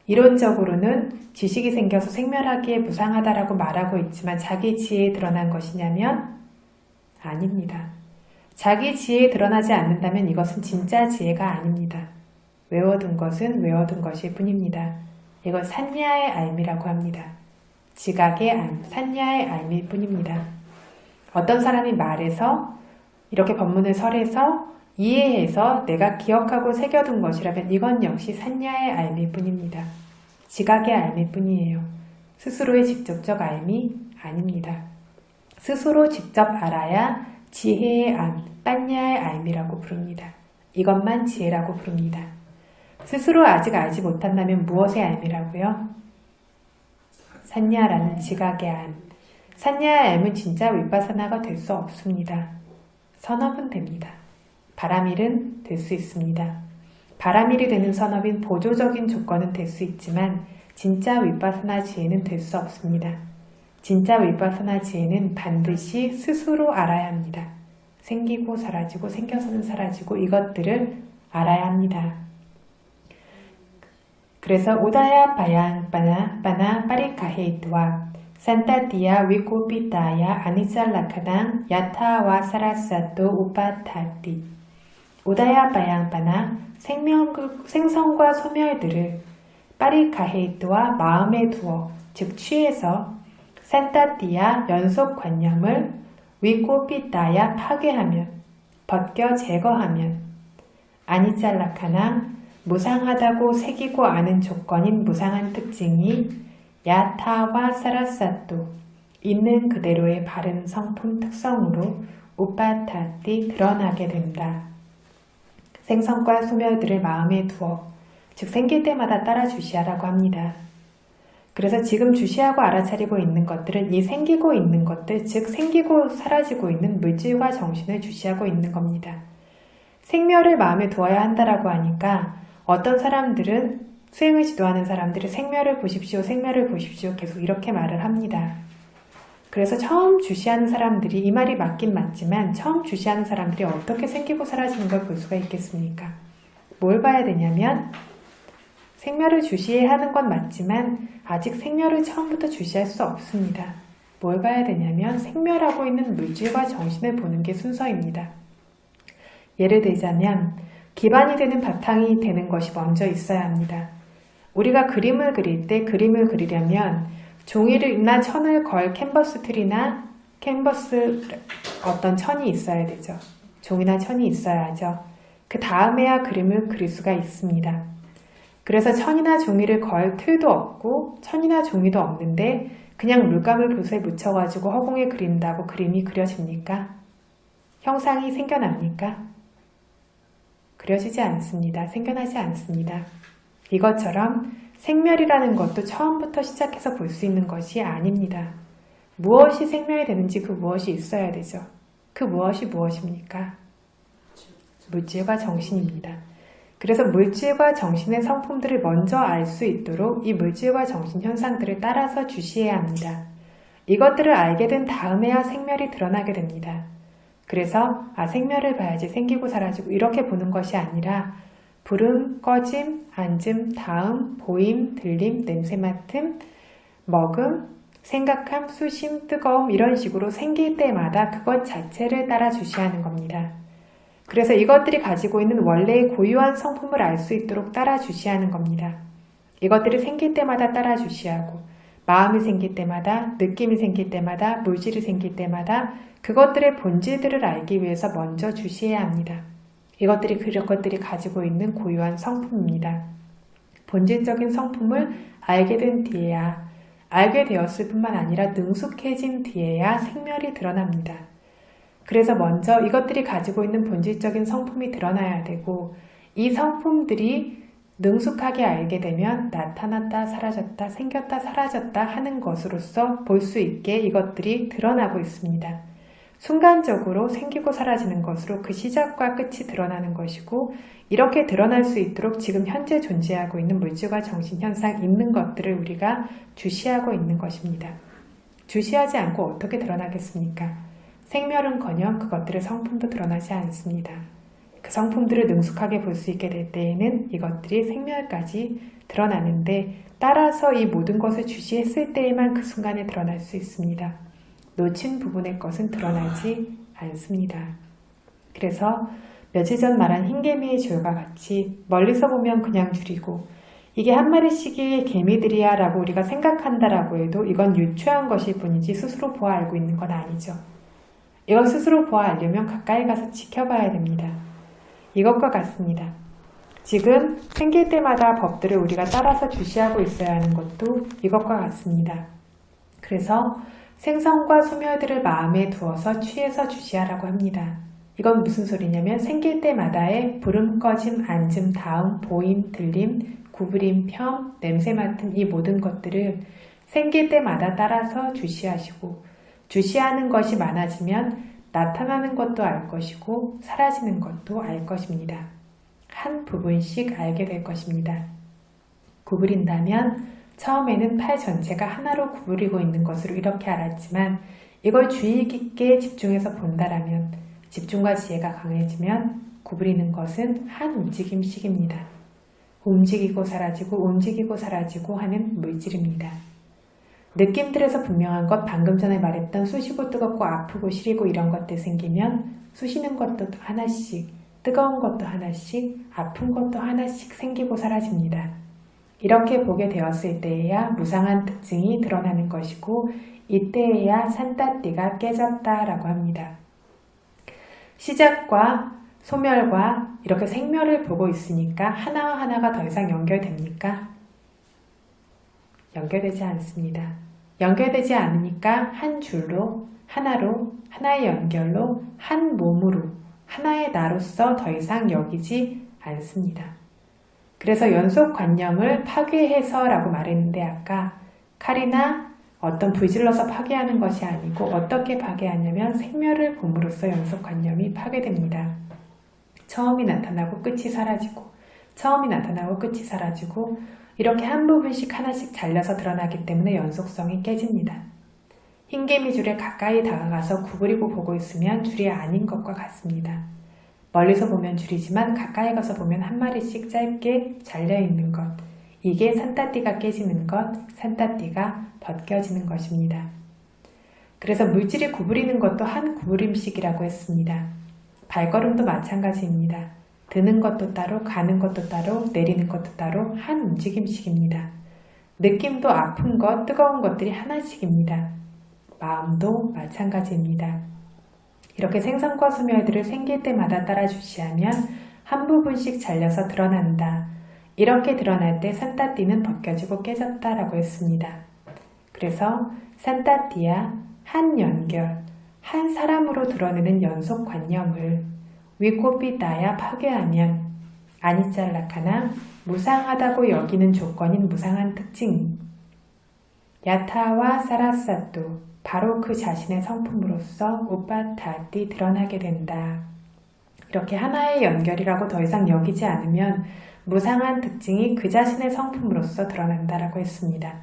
이론적으로는 지식이 생겨서 생멸하기에 무상하다라고 말하고 있지만 자기 지혜에 드러난 것이냐면 아닙니다. 자기 지혜에 드러나지 않는다면 이것은 진짜 지혜가 아닙니다. 외워둔 것은 외워둔 것일 뿐입니다. 이걸 산야의 알미라고 합니다. 지각의 알, 산야의 알미일 뿐입니다. 어떤 사람이 말해서 이렇게 법문을 설해서 이해해서 내가 기억하고 새겨둔 것이라면 이건 역시 산야의 알미일 뿐입니다. 지각의 알미일 뿐이에요. 스스로의 직접적 알미 아닙니다. 스스로 직접 알아야 지혜의 알, 빤야의 알미라고 부릅니다. 이것만 지혜라고 부릅니다. 스스로 아직 알지 못한다면 무엇의 알미라고요? 산야라는 지각의 알. 산야의 알은 진짜 위파사나가 될 수 없습니다. 선업은 됩니다. 바람일은 될 수 있습니다. 바라밀이 되는 선업인 보조적인 조건은 될 수 있지만 진짜 위파사나 지혜는 될 수 없습니다. 진짜 위파사나 지혜는 반드시 스스로 알아야 합니다. 생기고 사라지고 생겨서는 사라지고 이것들을 알아야 합니다. 그래서 우다야 바나 파리카헤이트와 산타티아 위코피타야 아니살라카당 야타와 사라사토 우파타티 우다야 바나 생성과 소멸들을 파리카헤이트와 마음에 두어 즉 취해서 산타티아 연속관념을 위코피타야 파괴하면 벗겨 제거하면 아니잘라카나 무상하다고 새기고 아는 조건인 무상한 특징이 야타와 사라사토 있는 그대로의 바른 성품 특성으로 우파타티 드러나게 된다. 생성과 소멸들을 마음에 두어 즉 생길 때마다 따라 주시하라고 합니다. 그래서 지금 주시하고 알아차리고 있는 것들은 이 생기고 있는 것들, 즉 생기고 사라지고 있는 물질과 정신을 주시하고 있는 겁니다. 생멸을 마음에 두어야 한다라고 하니까 어떤 사람들은 수행을 지도하는 사람들이 생멸을 보십시오, 생멸을 보십시오 계속 이렇게 말을 합니다. 그래서 처음 주시하는 사람들이 이 말이 맞긴 맞지만 처음 주시하는 사람들이 어떻게 생기고 사라지는 걸 볼 수가 있겠습니까? 뭘 봐야 되냐면 생멸을 주시해야 하는 건 맞지만 아직 생멸을 처음부터 주시할 수 없습니다. 뭘 봐야 되냐면 생멸하고 있는 물질과 정신을 보는 게 순서입니다. 예를 들자면 기반이 되는 바탕이 되는 것이 먼저 있어야 합니다. 우리가 그림을 그릴 때 그림을 그리려면 종이나 천을 걸 캔버스 틀이나 캔버스 어떤 천이 있어야 되죠. 종이나 천이 있어야죠. 그 다음에야 그림을 그릴 수가 있습니다. 그래서 천이나 종이를 걸 틀도 없고 천이나 종이도 없는데 그냥 물감을 붓에 묻혀가지고 허공에 그린다고 그림이 그려집니까? 형상이 생겨납니까? 그려지지 않습니다. 생겨나지 않습니다. 이것처럼 생멸이라는 것도 처음부터 시작해서 볼 수 있는 것이 아닙니다. 무엇이 생멸이 되는지 그 무엇이 있어야 되죠. 그 무엇이 무엇입니까? 물질과 정신입니다. 그래서 물질과 정신의 성품들을 먼저 알 수 있도록 이 물질과 정신 현상들을 따라서 주시해야 합니다. 이것들을 알게 된 다음에야 생멸이 드러나게 됩니다. 그래서 생멸을 봐야지 생기고 사라지고 이렇게 보는 것이 아니라 부름, 꺼짐, 앉음, 다음, 보임, 들림, 냄새 맡음, 먹음, 생각함, 수심, 뜨거움 이런 식으로 생길 때마다 그것 자체를 따라 주시하는 겁니다. 그래서 이것들이 가지고 있는 원래의 고유한 성품을 알 수 있도록 따라 주시하는 겁니다. 이것들이 생길 때마다 따라 주시하고 마음이 생길 때마다, 느낌이 생길 때마다, 물질이 생길 때마다 그것들의 본질들을 알기 위해서 먼저 주시해야 합니다. 이것들이 그것들이 가지고 있는 고유한 성품입니다. 본질적인 성품을 알게 된 뒤에야, 알게 되었을 뿐만 아니라 능숙해진 뒤에야 생멸이 드러납니다. 그래서 먼저 이것들이 가지고 있는 본질적인 성품이 드러나야 되고 이 성품들이 능숙하게 알게 되면 나타났다 사라졌다 생겼다 사라졌다 하는 것으로서 볼 수 있게 이것들이 드러나고 있습니다. 순간적으로 생기고 사라지는 것으로 그 시작과 끝이 드러나는 것이고 이렇게 드러날 수 있도록 지금 현재 존재하고 있는 물질과 정신 현상 있는 것들을 우리가 주시하고 있는 것입니다. 주시하지 않고 어떻게 드러나겠습니까? 생멸은커녕 그것들의 성품도 드러나지 않습니다. 그 성품들을 능숙하게 볼 수 있게 될 때에는 이것들이 생멸까지 드러나는데 따라서 이 모든 것을 주시했을 때에만 그 순간에 드러날 수 있습니다. 놓친 부분의 것은 드러나지 않습니다. 그래서 며칠 전 말한 흰개미의 줄과 같이 멀리서 보면 그냥 줄이고 이게 한 마리씩의 개미들이야 라고 우리가 생각한다라고 해도 이건 유추한 것일 뿐이지 스스로 보아 알고 있는 건 아니죠. 이걸 스스로 보아 알려면 가까이 가서 지켜봐야 됩니다. 이것과 같습니다. 지금 생길 때마다 법들을 우리가 따라서 주시하고 있어야 하는 것도 이것과 같습니다. 그래서 생성과 소멸들을 마음에 두어서 취해서 주시하라고 합니다. 이건 무슨 소리냐면 생길 때마다의 부름, 꺼짐, 앉음, 다음, 보임, 들림, 구부림, 펴, 냄새 맡음 이 모든 것들을 생길 때마다 따라서 주시하시고 주시하는 것이 많아지면 나타나는 것도 알 것이고 사라지는 것도 알 것입니다. 한 부분씩 알게 될 것입니다. 구부린다면 처음에는 팔 전체가 하나로 구부리고 있는 것으로 이렇게 알았지만 이걸 주의 깊게 집중해서 본다라면 집중과 지혜가 강해지면 구부리는 것은 한 움직임씩입니다. 움직이고 사라지고 하는 물질입니다. 느낌들에서 분명한 것, 방금 전에 말했던 쑤시고 뜨겁고 아프고 시리고 이런 것들 생기면 쑤시는 것도 하나씩, 뜨거운 것도 하나씩, 아픈 것도 하나씩 생기고 사라집니다. 이렇게 보게 되었을 때에야 무상한 특징이 드러나는 것이고 이때에야 산따띠가 깨졌다라고 합니다. 시작과 소멸과 이렇게 생멸을 보고 있으니까 하나와 하나가 더 이상 연결됩니까? 연결되지 않습니다. 연결되지 않으니까 한 줄로, 하나로, 하나의 연결로, 한 몸으로, 하나의 나로서 더 이상 여기지 않습니다. 그래서 연속관념을 파괴해서 라고 말했는데 아까 칼이나 어떤 불질러서 파괴하는 것이 아니고 어떻게 파괴하냐면 생멸을 봄으로써 연속관념이 파괴됩니다. 처음이 나타나고 끝이 사라지고 처음이 나타나고 끝이 사라지고 이렇게 한 부분씩 하나씩 잘려서 드러나기 때문에 연속성이 깨집니다. 흰개미줄에 가까이 다가가서 구부리고 보고 있으면 줄이 아닌 것과 같습니다. 멀리서 보면 줄이지만 가까이 가서 보면 한 마리씩 짧게 잘려있는 것, 이게 산따띠가 깨지는 것, 산따띠가 벗겨지는 것입니다. 그래서 물질이 구부리는 것도 한 구부림씩이라고 했습니다. 발걸음도 마찬가지입니다. 드는 것도 따로, 가는 것도 따로, 내리는 것도 따로 한 움직임씩입니다. 느낌도 아픈 것, 뜨거운 것들이 하나씩입니다. 마음도 마찬가지입니다. 이렇게 생성과 소멸들을 생길 때마다 따라 주시하면 한 부분씩 잘려서 드러난다. 이렇게 드러날 때 산따띠는 벗겨지고 깨졌다라고 했습니다. 그래서 산따띠야 한 연결, 한 사람으로 드러내는 연속관념을 위코피다야 파괴하면 아니짤라카나 무상하다고 여기는 조건인 무상한 특징 야타와 사라사또 바로 그 자신의 성품으로서 우빠타띠 드러나게 된다. 이렇게 하나의 연결이라고 더 이상 여기지 않으면 무상한 특징이 그 자신의 성품으로서 드러난다라고 했습니다.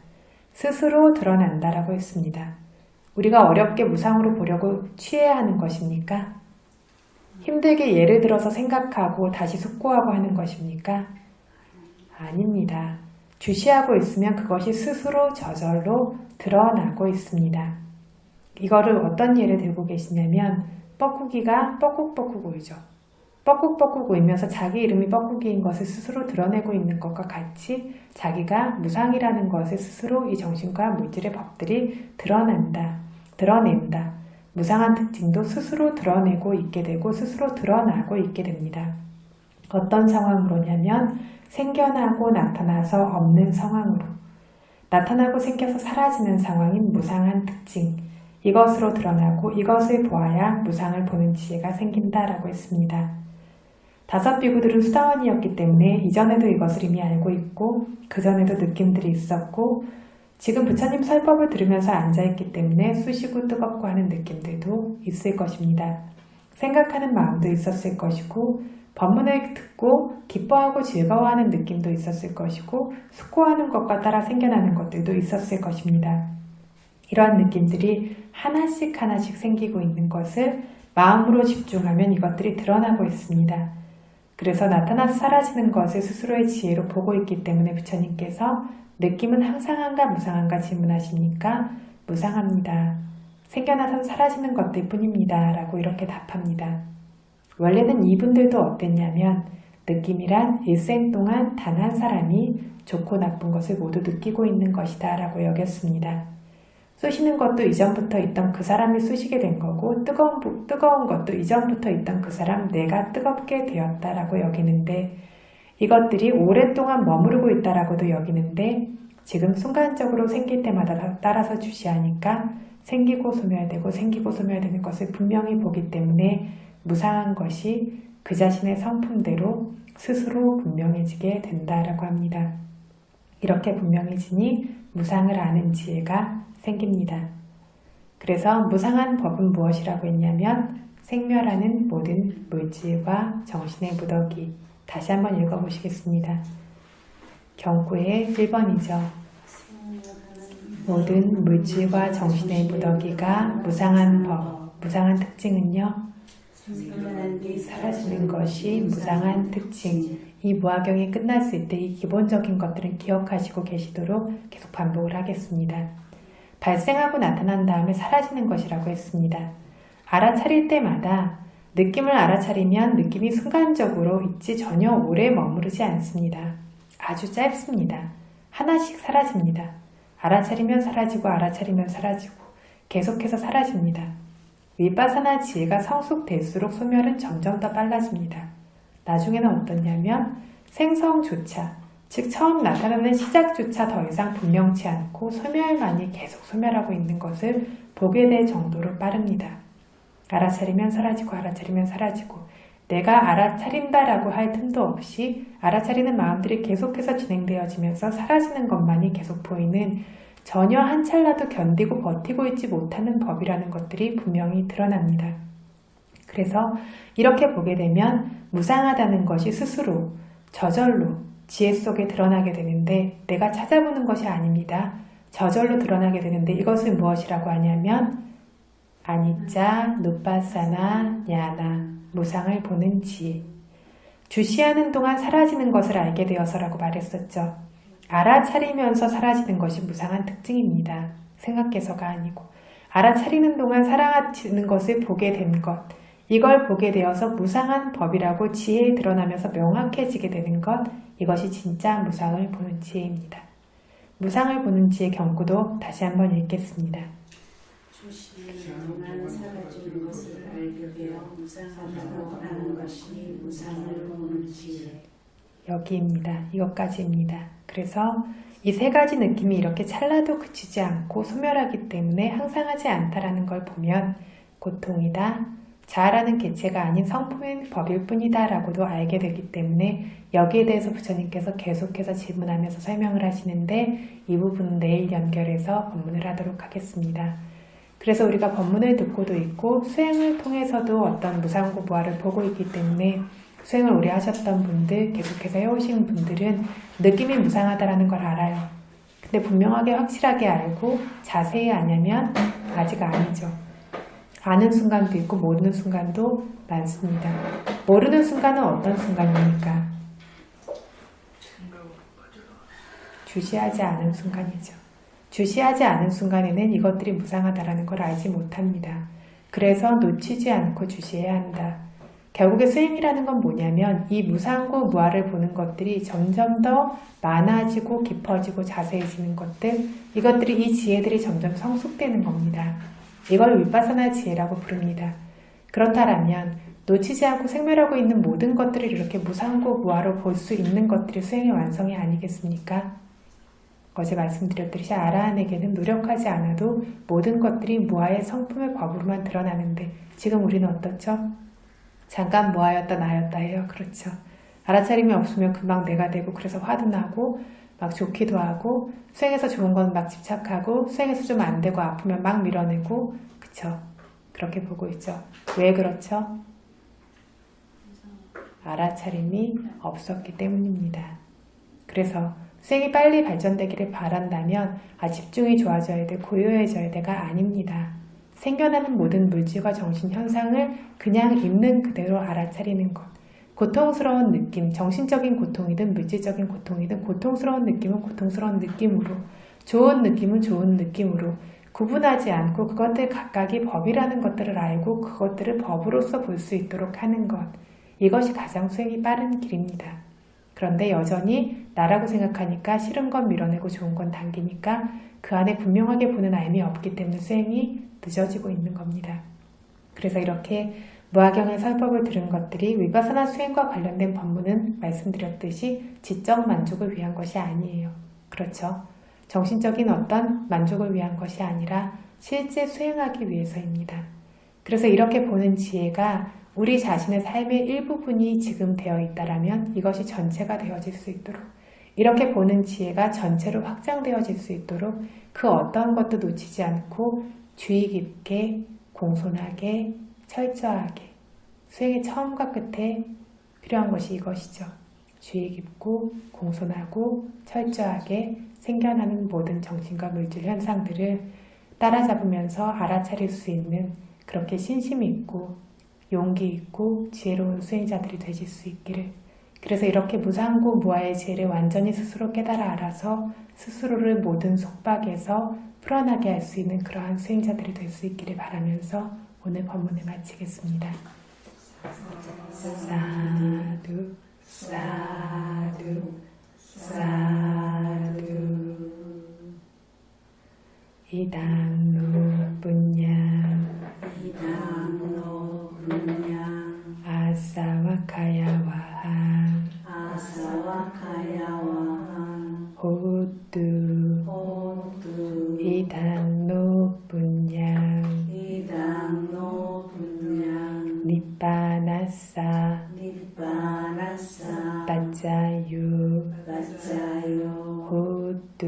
스스로 드러난다라고 했습니다. 우리가 어렵게 무상으로 보려고 취해야 하는 것입니까? 힘들게 예를 들어서 생각하고 다시 숙고하고 하는 것입니까? 아닙니다. 주시하고 있으면 그것이 스스로 저절로 드러나고 있습니다. 이거를 어떤 예를 들고 계시냐면 뻐꾸기가 뻐꾹뻐꾹 울죠. 뻐꾹뻐꾹 울면서 자기 이름이 뻐꾸기인 것을 스스로 드러내고 있는 것과 같이 자기가 무상이라는 것을 스스로 이 정신과 물질의 법들이 드러낸다. 무상한 특징도 스스로 드러내고 있게 되고 스스로 드러나고 있게 됩니다. 어떤 상황으로냐면 생겨나고 나타나서 없는 상황으로 나타나고 생겨서 사라지는 상황인 무상한 특징 이것으로 드러나고 이것을 보아야 무상을 보는 지혜가 생긴다라고 했습니다. 5 비구들은 수다원이었기 때문에 이전에도 이것을 이미 알고 있고 그전에도 느낌들이 있었고 지금 부처님 설법을 들으면서 앉아있기 때문에 쑤시고 뜨겁고 하는 느낌들도 있을 것입니다. 생각하는 마음도 있었을 것이고 법문을 듣고 기뻐하고 즐거워하는 느낌도 있었을 것이고 숙고하는 것과 따라 생겨나는 것들도 있었을 것입니다. 이러한 느낌들이 하나씩 하나씩 생기고 있는 것을 마음으로 집중하면 이것들이 드러나고 있습니다. 그래서 나타나서 사라지는 것을 스스로의 지혜로 보고 있기 때문에 부처님께서 느낌은 항상한가 무상한가 질문하십니까? 무상합니다. 생겨나서 사라지는 것들 뿐입니다. 라고 이렇게 답합니다. 원래는 이분들도 어땠냐면 느낌이란 일생 동안 단 한 사람이 좋고 나쁜 것을 모두 느끼고 있는 것이다 라고 여겼습니다. 쑤시는 것도 이전부터 있던 그 사람이 쑤시게 된 거고 뜨거운 것도 이전부터 있던 그 사람 내가 뜨겁게 되었다라고 여기는데 이것들이 오랫동안 머무르고 있다라고도 여기는데 지금 순간적으로 생길 때마다 따라서 주시하니까 생기고 소멸되는 것을 분명히 보기 때문에 무상한 것이 그 자신의 성품대로 스스로 분명해지게 된다라고 합니다. 이렇게 분명해지니 무상을 아는 지혜가 생깁니다. 그래서 무상한 법은 무엇이라고 했냐면 생멸하는 모든 물질과 정신의 무더기, 다시 한번 읽어보시겠습니다. 경구의 1번이죠. 모든 물질과 정신의 무더기가 무상한 법, 무상한 특징은요? 사라지는 것이 무상한 특징. 이 무화경이 끝났을 때 이 기본적인 것들은 기억하시고 계시도록 계속 반복을 하겠습니다. 발생하고 나타난 다음에 사라지는 것이라고 했습니다. 알아차릴 때마다 느낌을 알아차리면 느낌이 순간적으로 있지 전혀 오래 머무르지 않습니다. 아주 짧습니다. 하나씩 사라집니다. 알아차리면 사라지고 알아차리면 사라지고 계속해서 사라집니다. 위파사나 지혜가 성숙될수록 소멸은 점점 더 빨라집니다. 나중에는 어떠냐면 생성조차, 즉 처음 나타나는 시작조차 더 이상 분명치 않고 소멸만이 계속 소멸하고 있는 것을 보게 될 정도로 빠릅니다. 알아차리면 사라지고 알아차리면 사라지고 내가 알아차린다라고 할 틈도 없이 알아차리는 마음들이 계속해서 진행되어지면서 사라지는 것만이 계속 보이는 전혀 한 찰나도 견디고 버티고 있지 못하는 법이라는 것들이 분명히 드러납니다. 그래서 이렇게 보게 되면 무상하다는 것이 스스로 저절로 지혜 속에 드러나게 되는데 내가 찾아보는 것이 아닙니다. 저절로 드러나게 되는데 이것을 무엇이라고 하냐면 아니짜, 누빠사나, 냐나, 무상을 보는 지혜. 주시하는 동안 사라지는 것을 알게 되어서라고 말했었죠. 알아차리면서 사라지는 것이 무상한 특징입니다. 생각해서가 아니고 알아차리는 동안 사라지는 것을 보게 된 것, 이걸 보게 되어서 무상한 법이라고 지혜에 드러나면서 명확해지게 되는 것, 이것이 진짜 무상을 보는 지혜입니다. 무상을 보는 지혜 경구도 다시 한번 읽겠습니다. 주시는 동안 사라지는 것을 알게 되어 무상하다고 하는 것이 무상을 보는 지혜. 여기입니다. 이것까지입니다. 그래서 이 세 가지 느낌이 이렇게 찰나도 그치지 않고 소멸하기 때문에 항상하지 않다라는 걸 보면 고통이다, 자아라는 개체가 아닌 성품의 법일 뿐이다 라고도 알게 되기 때문에 여기에 대해서 부처님께서 계속해서 질문하면서 설명을 하시는데 이 부분은 내일 연결해서 법문을 하도록 하겠습니다. 그래서 우리가 법문을 듣고도 있고 수행을 통해서도 어떤 무상고 무아를 보고 있기 때문에 수행을 오래 하셨던 분들, 계속해서 해오신 분들은 느낌이 무상하다라는 걸 알아요. 근데 분명하게 확실하게 알고 자세히 아냐면 아직 아니죠. 아는 순간도 있고 모르는 순간도 많습니다. 모르는 순간은 어떤 순간입니까? 주시하지 않은 순간이죠. 주시하지 않은 순간에는 이것들이 무상하다라는 걸 알지 못합니다. 그래서 놓치지 않고 주시해야 한다. 결국에 수행이라는 건 뭐냐면 이 무상고 무아를 보는 것들이 점점 더 많아지고 깊어지고 자세해지는 것들, 이것들이 이 지혜들이 점점 성숙되는 겁니다. 이걸 위파사나 지혜라고 부릅니다. 그렇다면 놓치지 않고 생멸하고 있는 모든 것들을 이렇게 무상고 무아로 볼 수 있는 것들이 수행의 완성이 아니겠습니까? 어제 말씀드렸듯이 아라한에게는 노력하지 않아도 모든 것들이 무아의 성품의 법으로만 드러나는데 지금 우리는 어떻죠? 잠깐 무아였다 나였다예요. 그렇죠. 알아차림이 없으면 금방 내가 되고 그래서 화도 나고 막 좋기도 하고 수행에서 좋은 건 막 집착하고 수행에서 좀 안 되고 아프면 막 밀어내고 그쵸? 그렇게 보고 있죠. 왜 그렇죠? 알아차림이 없었기 때문입니다. 그래서 수행이 빨리 발전되기를 바란다면 집중이 좋아져야 돼, 고요해져야 돼가 아닙니다. 생겨나는 모든 물질과 정신 현상을 그냥 있는 그대로 알아차리는 것. 고통스러운 느낌, 정신적인 고통이든 물질적인 고통이든 고통스러운 느낌은 고통스러운 느낌으로, 좋은 느낌은 좋은 느낌으로 구분하지 않고 그것들 각각이 법이라는 것들을 알고 그것들을 법으로서 볼 수 있도록 하는 것. 이것이 가장 수행이 빠른 길입니다. 그런데 여전히 나라고 생각하니까 싫은 건 밀어내고 좋은 건 당기니까 그 안에 분명하게 보는 알미 없기 때문에 수행이 늦어지고 있는 겁니다. 그래서 이렇게 무화경의 설법을 들은 것들이 위파사나 수행과 관련된 법문은 말씀드렸듯이 지적 만족을 위한 것이 아니에요. 그렇죠? 정신적인 어떤 만족을 위한 것이 아니라 실제 수행하기 위해서입니다. 그래서 이렇게 보는 지혜가 우리 자신의 삶의 일부분이 지금 되어 있다라면 이것이 전체가 되어질 수 있도록, 이렇게 보는 지혜가 전체로 확장되어질 수 있도록 그 어떤 것도 놓치지 않고 주의 깊게, 공손하게, 철저하게 수행의 처음과 끝에 필요한 것이 이것이죠. 주의 깊고 공손하고 철저하게 생겨나는 모든 정신과 물질 현상들을 따라잡으면서 알아차릴 수 있는 그렇게 신심 있고 용기 있고 지혜로운 수행자들이 되실 수 있기를. 그래서 이렇게 무상고 무아의 지혜를 완전히 스스로 깨달아 알아서 스스로를 모든 속박에서 풀어나게 할 수 있는 그러한 수행자들이 될 수 있기를 바라면서 오늘 법문을 마치겠습니다. 사두 사두 사두 이당노 분양 이당노 분양 아사와카야와한 아사와카야와한 호두 호두 이당노 분양 이당노 분양 니빠나사 니빠나사 빠짜유 빠짜요 호두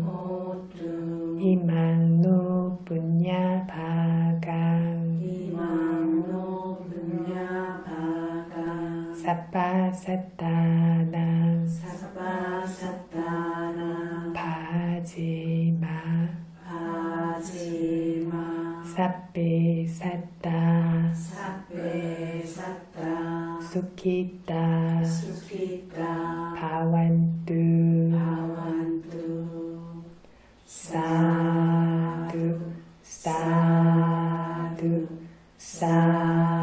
호두 이망노 분야바강 이망노 분야바강 사빠사따낭 사빠사따나 바지마 바지마 사빼사따 사빼사따 수키따 수키따 바완뚜 바완뚜 사두 사두 사두